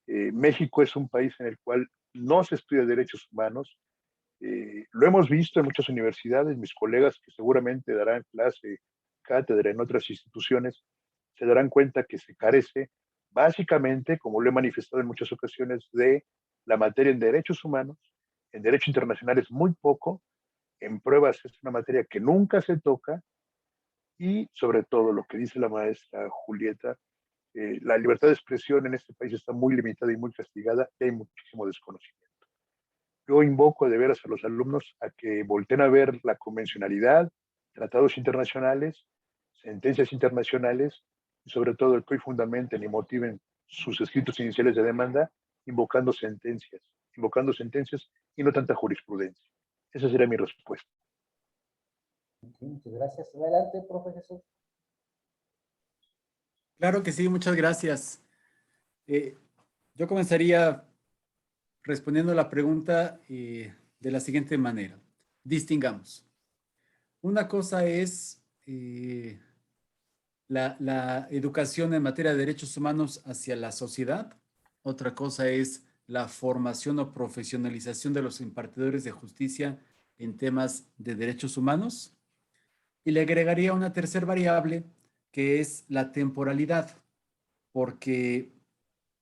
México es un país en el cual no se estudia derechos humanos. Lo hemos visto en muchas universidades, mis colegas que seguramente darán clase, cátedra en otras instituciones, se darán cuenta que se carece básicamente, como lo he manifestado en muchas ocasiones, de la materia en derechos humanos, en derecho internacional es muy poco, en pruebas es una materia que nunca se toca y sobre todo lo que dice la maestra Julieta, la libertad de expresión en este país está muy limitada y muy castigada y hay muchísimo desconocimiento. Yo invoco de veras a los alumnos a que volteen a ver la convencionalidad, tratados internacionales, sentencias internacionales y sobre todo que hoy fundamenten y motiven sus escritos iniciales de demanda invocando sentencias y no tanta jurisprudencia. Esa sería mi respuesta. Muchas gracias. Adelante, profe Jesús. Claro que sí, muchas gracias. Yo comenzaría respondiendo a la pregunta de la siguiente manera. Distingamos. Una cosa es la educación en materia de derechos humanos hacia la sociedad. Otra cosa es la formación o profesionalización de los impartidores de justicia en temas de derechos humanos. Y le agregaría una tercera variable que es la temporalidad, porque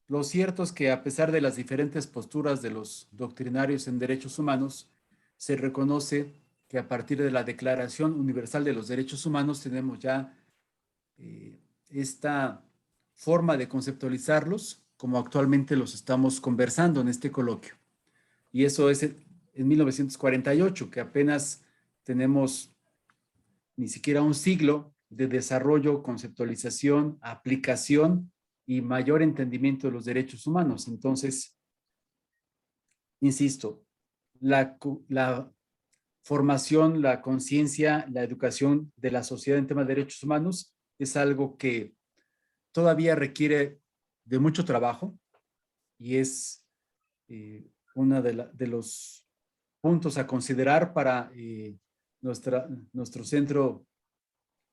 lo cierto es que a pesar de las diferentes posturas de los doctrinarios en derechos humanos, se reconoce que a partir de la Declaración Universal de los Derechos Humanos tenemos ya esta forma de conceptualizarlos como actualmente los estamos conversando en este coloquio. Y eso es en 1948, que apenas tenemos ni siquiera un siglo de desarrollo, conceptualización, aplicación y mayor entendimiento de los derechos humanos. Entonces, insisto, la formación, la conciencia, la educación de la sociedad en temas de derechos humanos es algo que todavía requiere de mucho trabajo y es uno de los puntos a considerar para nuestro centro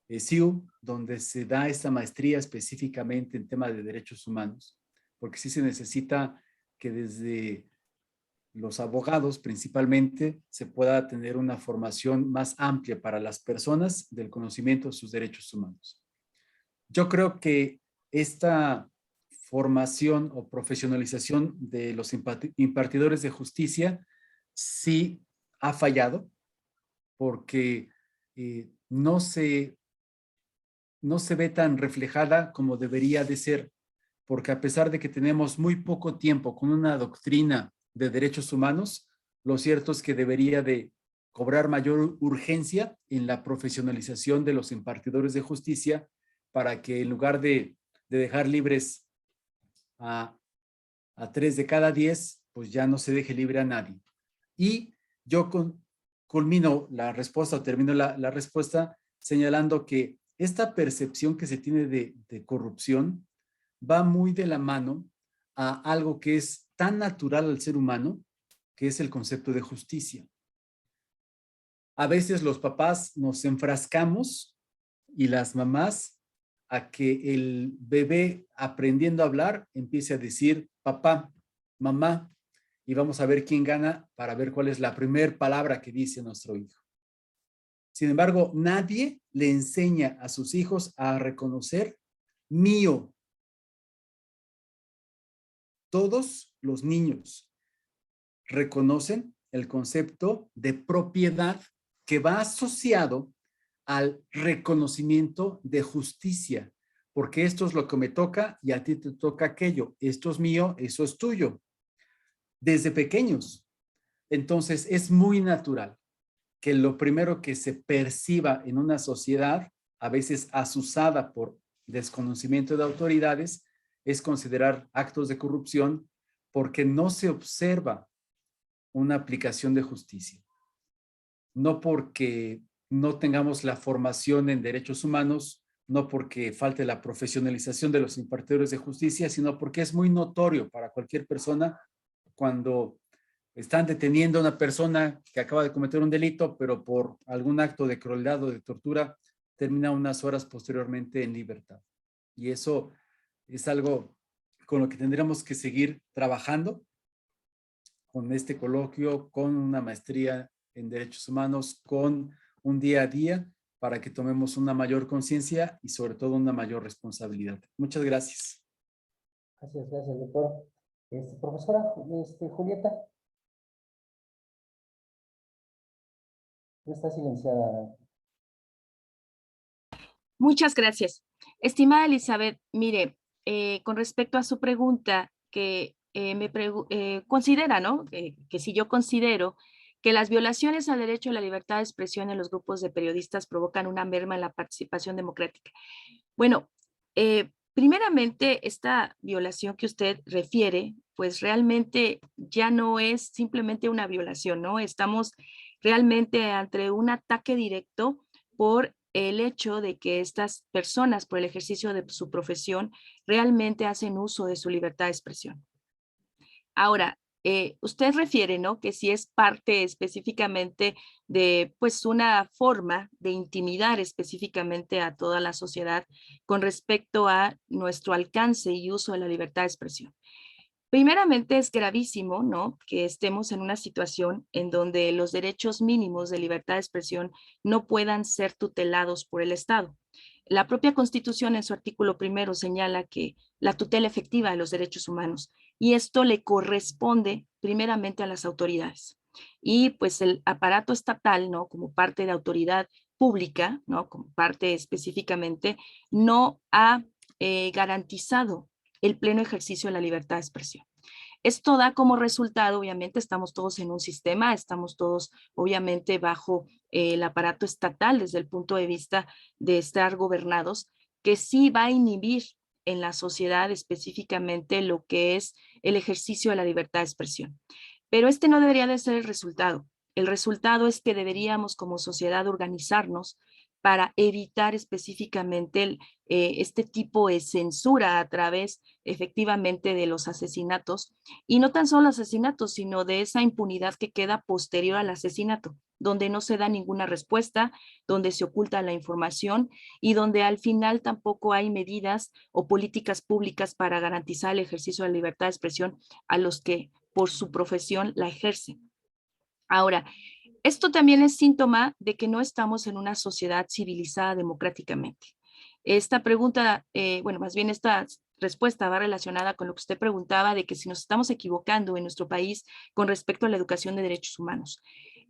CIU, donde se da esta maestría específicamente en tema de derechos humanos, porque sí se necesita que desde los abogados principalmente se pueda tener una formación más amplia para las personas del conocimiento de sus derechos humanos. Yo creo que esta formación o profesionalización de los impartidores de justicia sí ha fallado porque no se ve tan reflejada como debería de ser, porque a pesar de que tenemos muy poco tiempo con una doctrina de derechos humanos, lo cierto es que debería de cobrar mayor urgencia en la profesionalización de los impartidores de justicia para que en lugar de dejar libres a 3 de cada 10, pues ya no se deje libre a nadie. Y yo culmino la respuesta o termino la respuesta señalando que esta percepción que se tiene de corrupción va muy de la mano a algo que es tan natural al ser humano, que es el concepto de justicia. A veces los papás nos enfrascamos y las mamás a que el bebé aprendiendo a hablar empiece a decir papá, mamá, y vamos a ver quién gana para ver cuál es la primera palabra que dice nuestro hijo. Sin embargo, nadie le enseña a sus hijos a reconocer mío. Todos los niños reconocen el concepto de propiedad que va asociado al reconocimiento de justicia, porque esto es lo que me toca y a ti te toca aquello. Esto es mío, eso es tuyo. Desde pequeños. Entonces, es muy natural que lo primero que se perciba en una sociedad, a veces asusada por desconocimiento de autoridades, es considerar actos de corrupción porque no se observa una aplicación de justicia. No porque no tengamos la formación en derechos humanos, no porque falte la profesionalización de los impartidores de justicia, sino porque es muy notorio para cualquier persona cuando están deteniendo a una persona que acaba de cometer un delito, pero por algún acto de crueldad o de tortura termina unas horas posteriormente en libertad. Y eso es algo con lo que tendríamos que seguir trabajando con este coloquio, con una maestría en derechos humanos, con un día a día para que tomemos una mayor conciencia y sobre todo una mayor responsabilidad. Muchas gracias. Gracias, doctor. Profesora, Julieta. No está silenciada. Muchas gracias. Estimada Elizabeth, mire, con respecto a su pregunta, que considera, ¿no? Que si yo considero que las violaciones al derecho a la libertad de expresión en los grupos de periodistas provocan una merma en la participación democrática. Bueno, primeramente, esta violación que usted refiere, pues realmente ya no es simplemente una violación, ¿no? Estamos realmente ante un ataque directo por el hecho de que estas personas, por el ejercicio de su profesión, realmente hacen uso de su libertad de expresión. Ahora, usted refiere, ¿no? Que si es parte específicamente de, pues, una forma de intimidar específicamente a toda la sociedad con respecto a nuestro alcance y uso de la libertad de expresión. Primeramente, es gravísimo, ¿no? Que estemos en una situación en donde los derechos mínimos de libertad de expresión no puedan ser tutelados por el Estado. La propia Constitución en su artículo primero señala que la tutela efectiva de los derechos humanos, y esto le corresponde primeramente a las autoridades. Y pues el aparato estatal, ¿no? Como parte de autoridad pública, ¿no? Como parte específicamente, no ha garantizado el pleno ejercicio de la libertad de expresión. Esto da como resultado, obviamente, estamos todos en un sistema, estamos todos, obviamente, bajo el aparato estatal desde el punto de vista de estar gobernados, que sí va a inhibir en la sociedad específicamente lo que es el ejercicio de la libertad de expresión. Pero este no debería de ser el resultado. El resultado es que deberíamos como sociedad organizarnos para evitar específicamente este tipo de censura a través efectivamente de los asesinatos, y no tan solo asesinatos, sino de esa impunidad que queda posterior al asesinato, donde no se da ninguna respuesta, donde se oculta la información y donde al final tampoco hay medidas o políticas públicas para garantizar el ejercicio de la libertad de expresión a los que por su profesión la ejercen. Ahora, esto también es síntoma de que no estamos en una sociedad civilizada democráticamente. Esta pregunta, bueno, más bien esta respuesta va relacionada con lo que usted preguntaba de que si nos estamos equivocando en nuestro país con respecto a la educación de derechos humanos.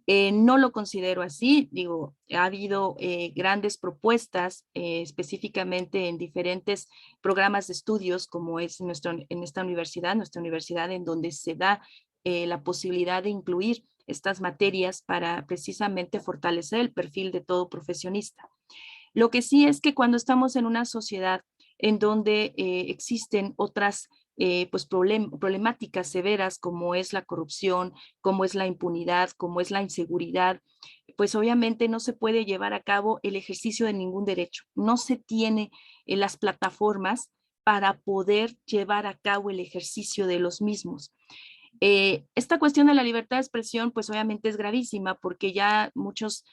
No lo considero así, digo, ha habido grandes propuestas específicamente en diferentes programas de estudios como es en esta nuestra universidad en donde se da la posibilidad de incluir estas materias para precisamente fortalecer el perfil de todo profesionista. Lo que sí es que cuando estamos en una sociedad en donde existen otras pues problemáticas severas como es la corrupción, como es la impunidad, como es la inseguridad, pues obviamente no se puede llevar a cabo el ejercicio de ningún derecho. No se tiene las plataformas para poder llevar a cabo el ejercicio de los mismos. Esta cuestión de la libertad de expresión, pues obviamente es gravísima porque ya muchos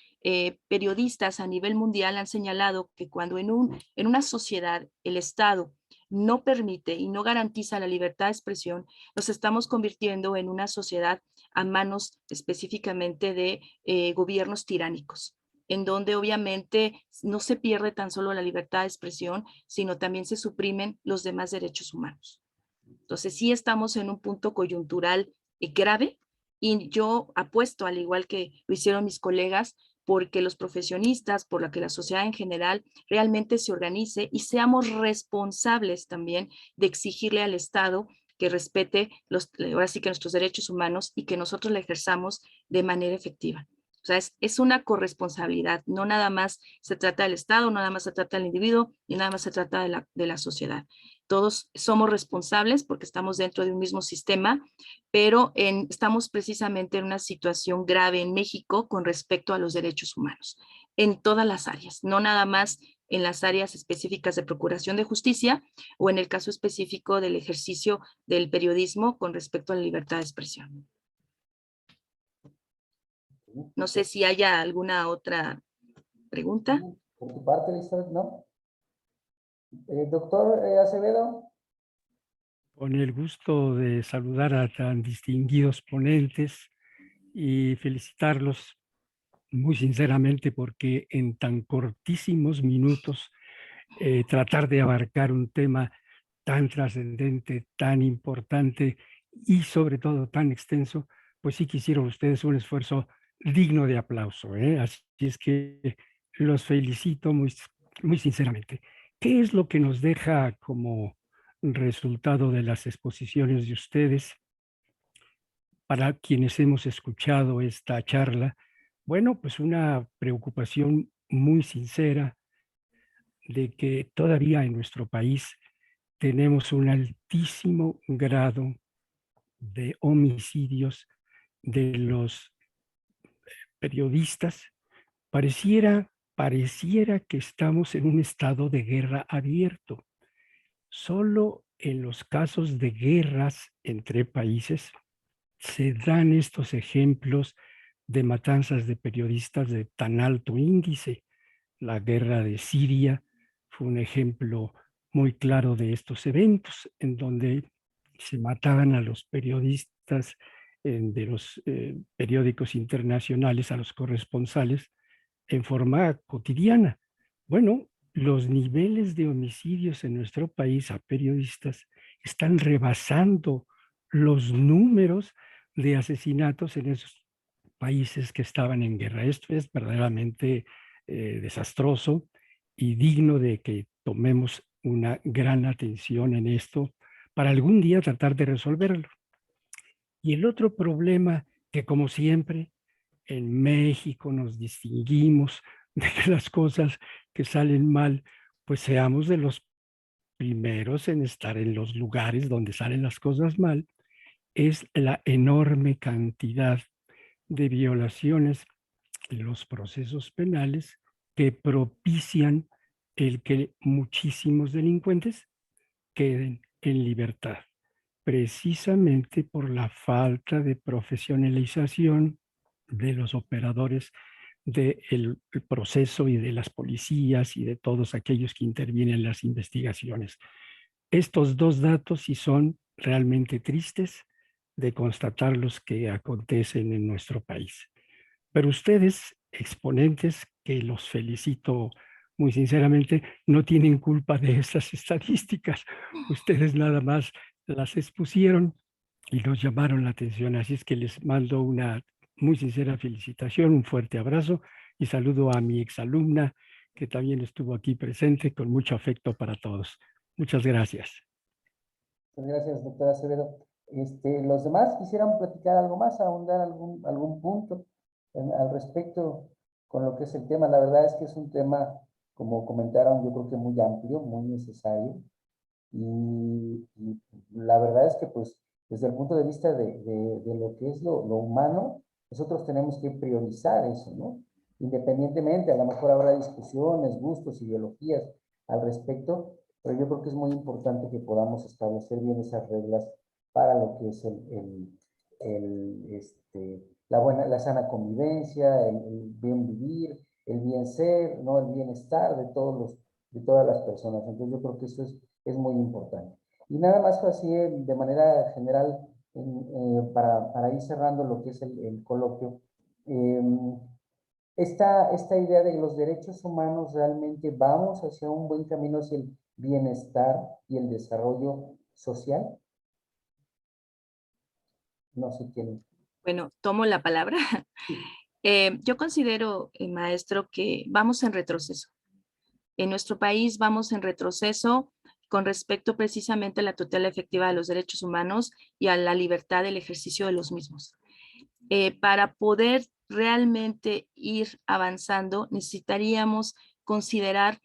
periodistas a nivel mundial han señalado que cuando en una sociedad el Estado no permite y no garantiza la libertad de expresión, nos estamos convirtiendo en una sociedad a manos específicamente de gobiernos tiránicos, en donde obviamente no se pierde tan solo la libertad de expresión, sino también se suprimen los demás derechos humanos. Entonces sí estamos en un punto coyuntural grave y yo apuesto, al igual que lo hicieron mis colegas, porque los profesionistas, por la que la sociedad en general realmente se organice y seamos responsables también de exigirle al Estado que respete ahora sí que nuestros derechos humanos y que nosotros la ejerzamos de manera efectiva. O sea, es una corresponsabilidad, no nada más se trata del Estado, no nada más se trata del individuo, ni nada más se trata de la sociedad. Todos somos responsables porque estamos dentro de un mismo sistema, pero estamos precisamente en una situación grave en México con respecto a los derechos humanos, en todas las áreas, no nada más en las áreas específicas de procuración de justicia o en el caso específico del ejercicio del periodismo con respecto a la libertad de expresión. No sé si haya alguna otra pregunta. Por tu parte, Elizabeth, ¿no? Doctor Acevedo. Con el gusto de saludar a tan distinguidos ponentes y felicitarlos muy sinceramente porque en tan cortísimos minutos tratar de abarcar un tema tan trascendente, tan importante y sobre todo tan extenso, pues sí que hicieron ustedes un esfuerzo digno de aplauso. Así es que los felicito muy, muy sinceramente. ¿Qué es lo que nos deja como resultado de las exposiciones de ustedes? Para quienes hemos escuchado esta charla, bueno, pues una preocupación muy sincera de que todavía en nuestro país tenemos un altísimo grado de homicidios de los periodistas. Pareciera que estamos en un estado de guerra abierto. Solo en los casos de guerras entre países se dan estos ejemplos de matanzas de periodistas de tan alto índice. La guerra de Siria fue un ejemplo muy claro de estos eventos, en donde se mataban a los periodistas de los periódicos internacionales, a los corresponsales, en forma cotidiana. Bueno, los niveles de homicidios en nuestro país a periodistas están rebasando los números de asesinatos en esos países que estaban en guerra. Esto es verdaderamente desastroso y digno de que tomemos una gran atención en esto para algún día tratar de resolverlo. Y el otro problema que, como siempre, en México nos distinguimos de que las cosas que salen mal, pues seamos de los primeros en estar en los lugares donde salen las cosas mal, es la enorme cantidad de violaciones en los procesos penales que propician el que muchísimos delincuentes queden en libertad, precisamente por la falta de profesionalización de los operadores del proceso y de las policías y de todos aquellos que intervienen en las investigaciones. Estos dos datos sí son realmente tristes de constatar los que acontecen en nuestro país. Pero ustedes, exponentes, que los felicito muy sinceramente, no tienen culpa de esas estadísticas. Ustedes nada más las expusieron y nos llamaron la atención. Así es que les mando una muy sincera felicitación, un fuerte abrazo y saludo a mi exalumna que también estuvo aquí presente con mucho afecto para todos. Muchas gracias. Muchas gracias, doctora Acevedo. Los demás quisieran platicar algo más, ahondar algún punto al respecto con lo que es el tema. La verdad es que es un tema, como comentaron, yo creo que muy amplio, muy necesario. Y la verdad es que, pues, desde el punto de vista de lo que es lo humano, nosotros tenemos que priorizar eso, ¿no? Independientemente, a lo mejor habrá discusiones, gustos, ideologías al respecto, pero yo creo que es muy importante que podamos establecer bien esas reglas para lo que es la sana convivencia, el bien vivir, el bien ser, ¿no? El bienestar de todas las personas. Entonces yo creo que eso es muy importante. Y nada más así de manera general, para ir cerrando lo que es el coloquio, esta idea de los derechos humanos realmente vamos hacia un buen camino hacia el bienestar y el desarrollo social. No sé quién. Bueno, tomo la palabra. Yo considero, maestro, que vamos en retroceso. En nuestro país vamos en retroceso con respecto precisamente a la tutela efectiva de los derechos humanos y a la libertad del ejercicio de los mismos. Para poder realmente ir avanzando, necesitaríamos considerar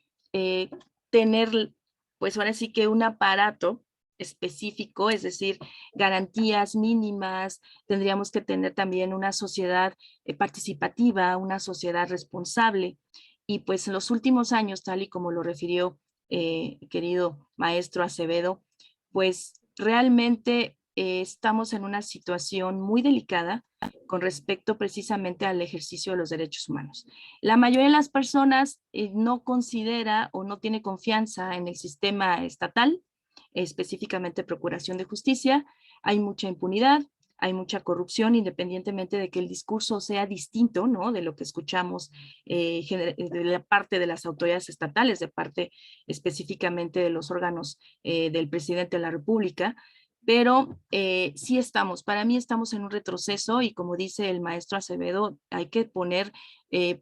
tener, pues ahora sí que un aparato específico, es decir, garantías mínimas, tendríamos que tener también una sociedad participativa, una sociedad responsable. Y pues en los últimos años, tal y como lo refirió querido maestro Acevedo, pues realmente estamos en una situación muy delicada con respecto precisamente al ejercicio de los derechos humanos. La mayoría de las personas no considera o no tiene confianza en el sistema estatal, específicamente Procuración de Justicia. Hay mucha impunidad, hay mucha corrupción, independientemente de que el discurso sea distinto, ¿no? De lo que escuchamos de la parte de las autoridades estatales, de parte específicamente de los órganos del presidente de la República. Pero sí estamos, para mí estamos en un retroceso y como dice el maestro Acevedo, hay que poner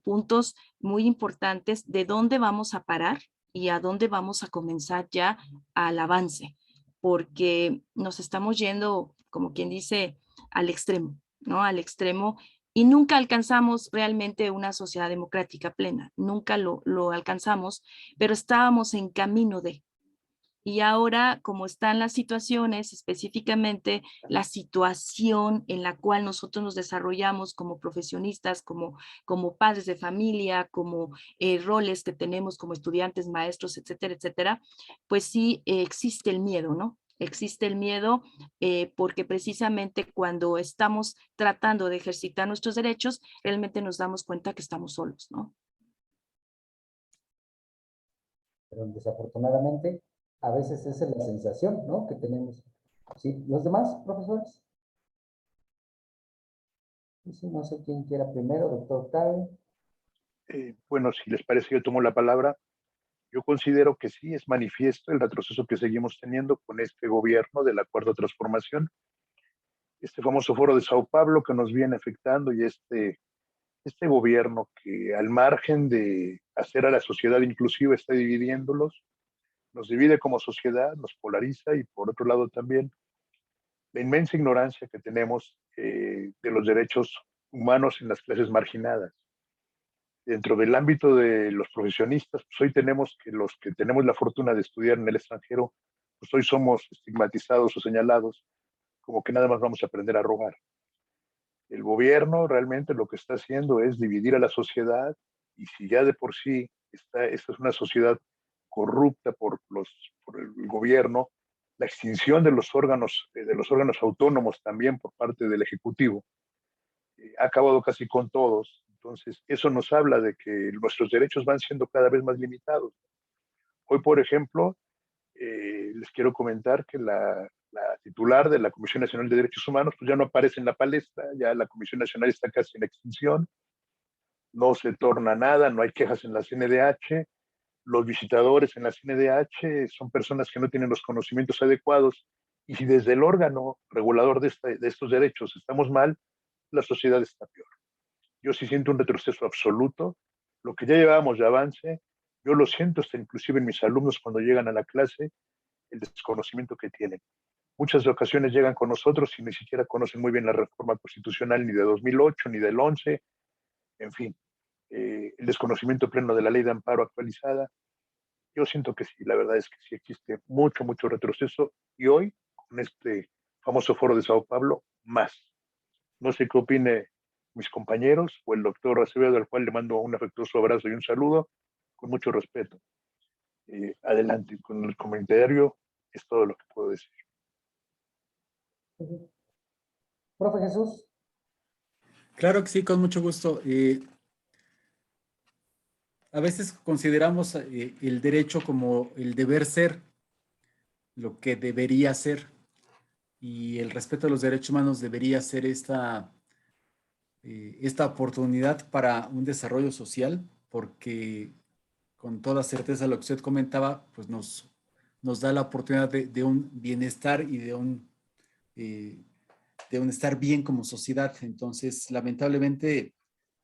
puntos muy importantes de dónde vamos a parar y a dónde vamos a comenzar ya al avance, porque nos estamos yendo, como quien dice, al extremo, ¿no? Al extremo y nunca alcanzamos realmente una sociedad democrática plena, nunca lo alcanzamos, pero estábamos en camino de. Y ahora, como están las situaciones, específicamente la situación en la cual nosotros nos desarrollamos como profesionistas, como padres de familia, como roles que tenemos como estudiantes, maestros, etcétera, etcétera, pues sí existe el miedo, ¿no? Existe el miedo porque precisamente cuando estamos tratando de ejercitar nuestros derechos, realmente nos damos cuenta que estamos solos, ¿no? Pero desafortunadamente, a veces esa es la sensación, ¿no? Que tenemos. ¿Sí? ¿Los demás, profesores? Sí, no sé quién quiera primero, doctor Octavio. Bueno, si les parece, yo tomo la palabra. Yo considero que sí es manifiesto el retroceso que seguimos teniendo con este gobierno de la Cuarta Transformación, este famoso foro de Sao Paulo que nos viene afectando y este gobierno que al margen de hacer a la sociedad inclusiva está dividiéndolos, nos divide como sociedad, nos polariza y por otro lado también la inmensa ignorancia que tenemos de los derechos humanos en las clases marginadas. Dentro del ámbito de los profesionistas, pues hoy tenemos que los que tenemos la fortuna de estudiar en el extranjero, pues hoy somos estigmatizados o señalados como que nada más vamos a aprender a robar. El gobierno realmente lo que está haciendo es dividir a la sociedad y si ya de por sí esta es una sociedad corrupta por el gobierno, la extinción de los órganos autónomos también por parte del Ejecutivo ha acabado casi con todos. Entonces, eso nos habla de que nuestros derechos van siendo cada vez más limitados. Hoy, por ejemplo, les quiero comentar que la titular de la Comisión Nacional de Derechos Humanos pues ya no aparece en la palestra, ya la Comisión Nacional está casi en extinción, no se torna nada, no hay quejas en la CNDH, los visitadores en la CNDH son personas que no tienen los conocimientos adecuados y si desde el órgano regulador de estos derechos estamos mal, la sociedad está peor. Yo sí siento un retroceso absoluto, lo que ya llevábamos de avance, yo lo siento hasta inclusive en mis alumnos cuando llegan a la clase, el desconocimiento que tienen. Muchas ocasiones llegan con nosotros y ni siquiera conocen muy bien la reforma constitucional ni de 2008 ni del 11, en fin, el desconocimiento pleno de la ley de amparo actualizada. Yo siento que sí, la verdad es que sí existe mucho, mucho retroceso y hoy, con este famoso foro de Sao Paulo, más. No sé qué opine mis compañeros o el doctor Acevedo, al cual le mando un afectuoso abrazo y un saludo, con mucho respeto. Adelante, con el comentario es todo lo que puedo decir. Profe Jesús. Claro que sí, con mucho gusto. A veces consideramos el derecho como el deber ser, lo que debería ser, y el respeto a los derechos humanos debería ser esta oportunidad para un desarrollo social, porque con toda certeza lo que usted comentaba, pues nos da la oportunidad de un bienestar y de un estar bien como sociedad. Entonces, lamentablemente,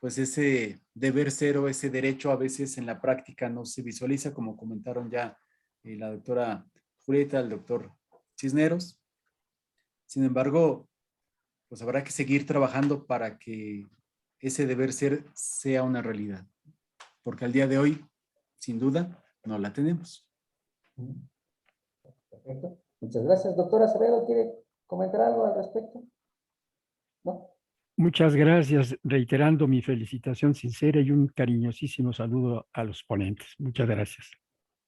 pues ese deber ser o ese derecho a veces en la práctica no se visualiza, como comentaron ya la doctora Julieta, el doctor Cisneros. Sin embargo, pues habrá que seguir trabajando para que ese deber ser sea una realidad, porque al día de hoy, sin duda, no la tenemos. Perfecto. Muchas gracias. Doctora Acevedo, ¿quiere comentar algo al respecto? ¿No? Muchas gracias, reiterando mi felicitación sincera y un cariñosísimo saludo a los ponentes. Muchas gracias.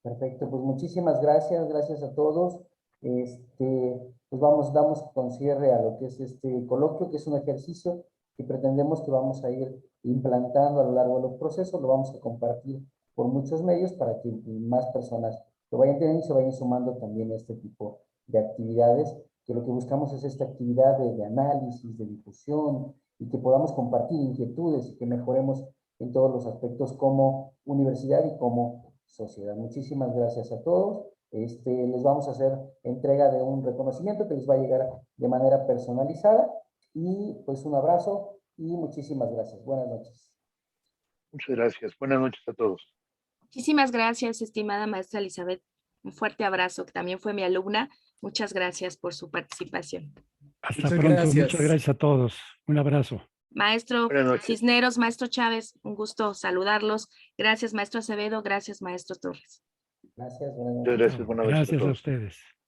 Perfecto, pues muchísimas gracias a todos. Pues damos con cierre a lo que es este coloquio, que es un ejercicio que pretendemos que vamos a ir implantando a lo largo de los procesos, lo vamos a compartir por muchos medios para que más personas lo vayan teniendo y se vayan sumando también a este tipo de actividades, que lo que buscamos es esta actividad de análisis, de difusión, y que podamos compartir inquietudes y que mejoremos en todos los aspectos como universidad y como sociedad. Muchísimas gracias a todos. Les vamos a hacer entrega de un reconocimiento que les va a llegar de manera personalizada y pues un abrazo y muchísimas gracias. Buenas noches. Muchas gracias. Buenas noches a todos. Muchísimas gracias, estimada maestra Elizabeth. Un fuerte abrazo, que también fue mi alumna. Muchas gracias por su participación. Hasta Muchas pronto. gracias. Muchas gracias a todos. Un abrazo. Maestro Buenas noches. Cisneros, maestro Chávez, un gusto saludarlos. Gracias, maestro Acevedo. Gracias, maestro Torres. Gracias. Buenas Muchas noches. gracias. Buenas noches a Gracias a todos. ustedes.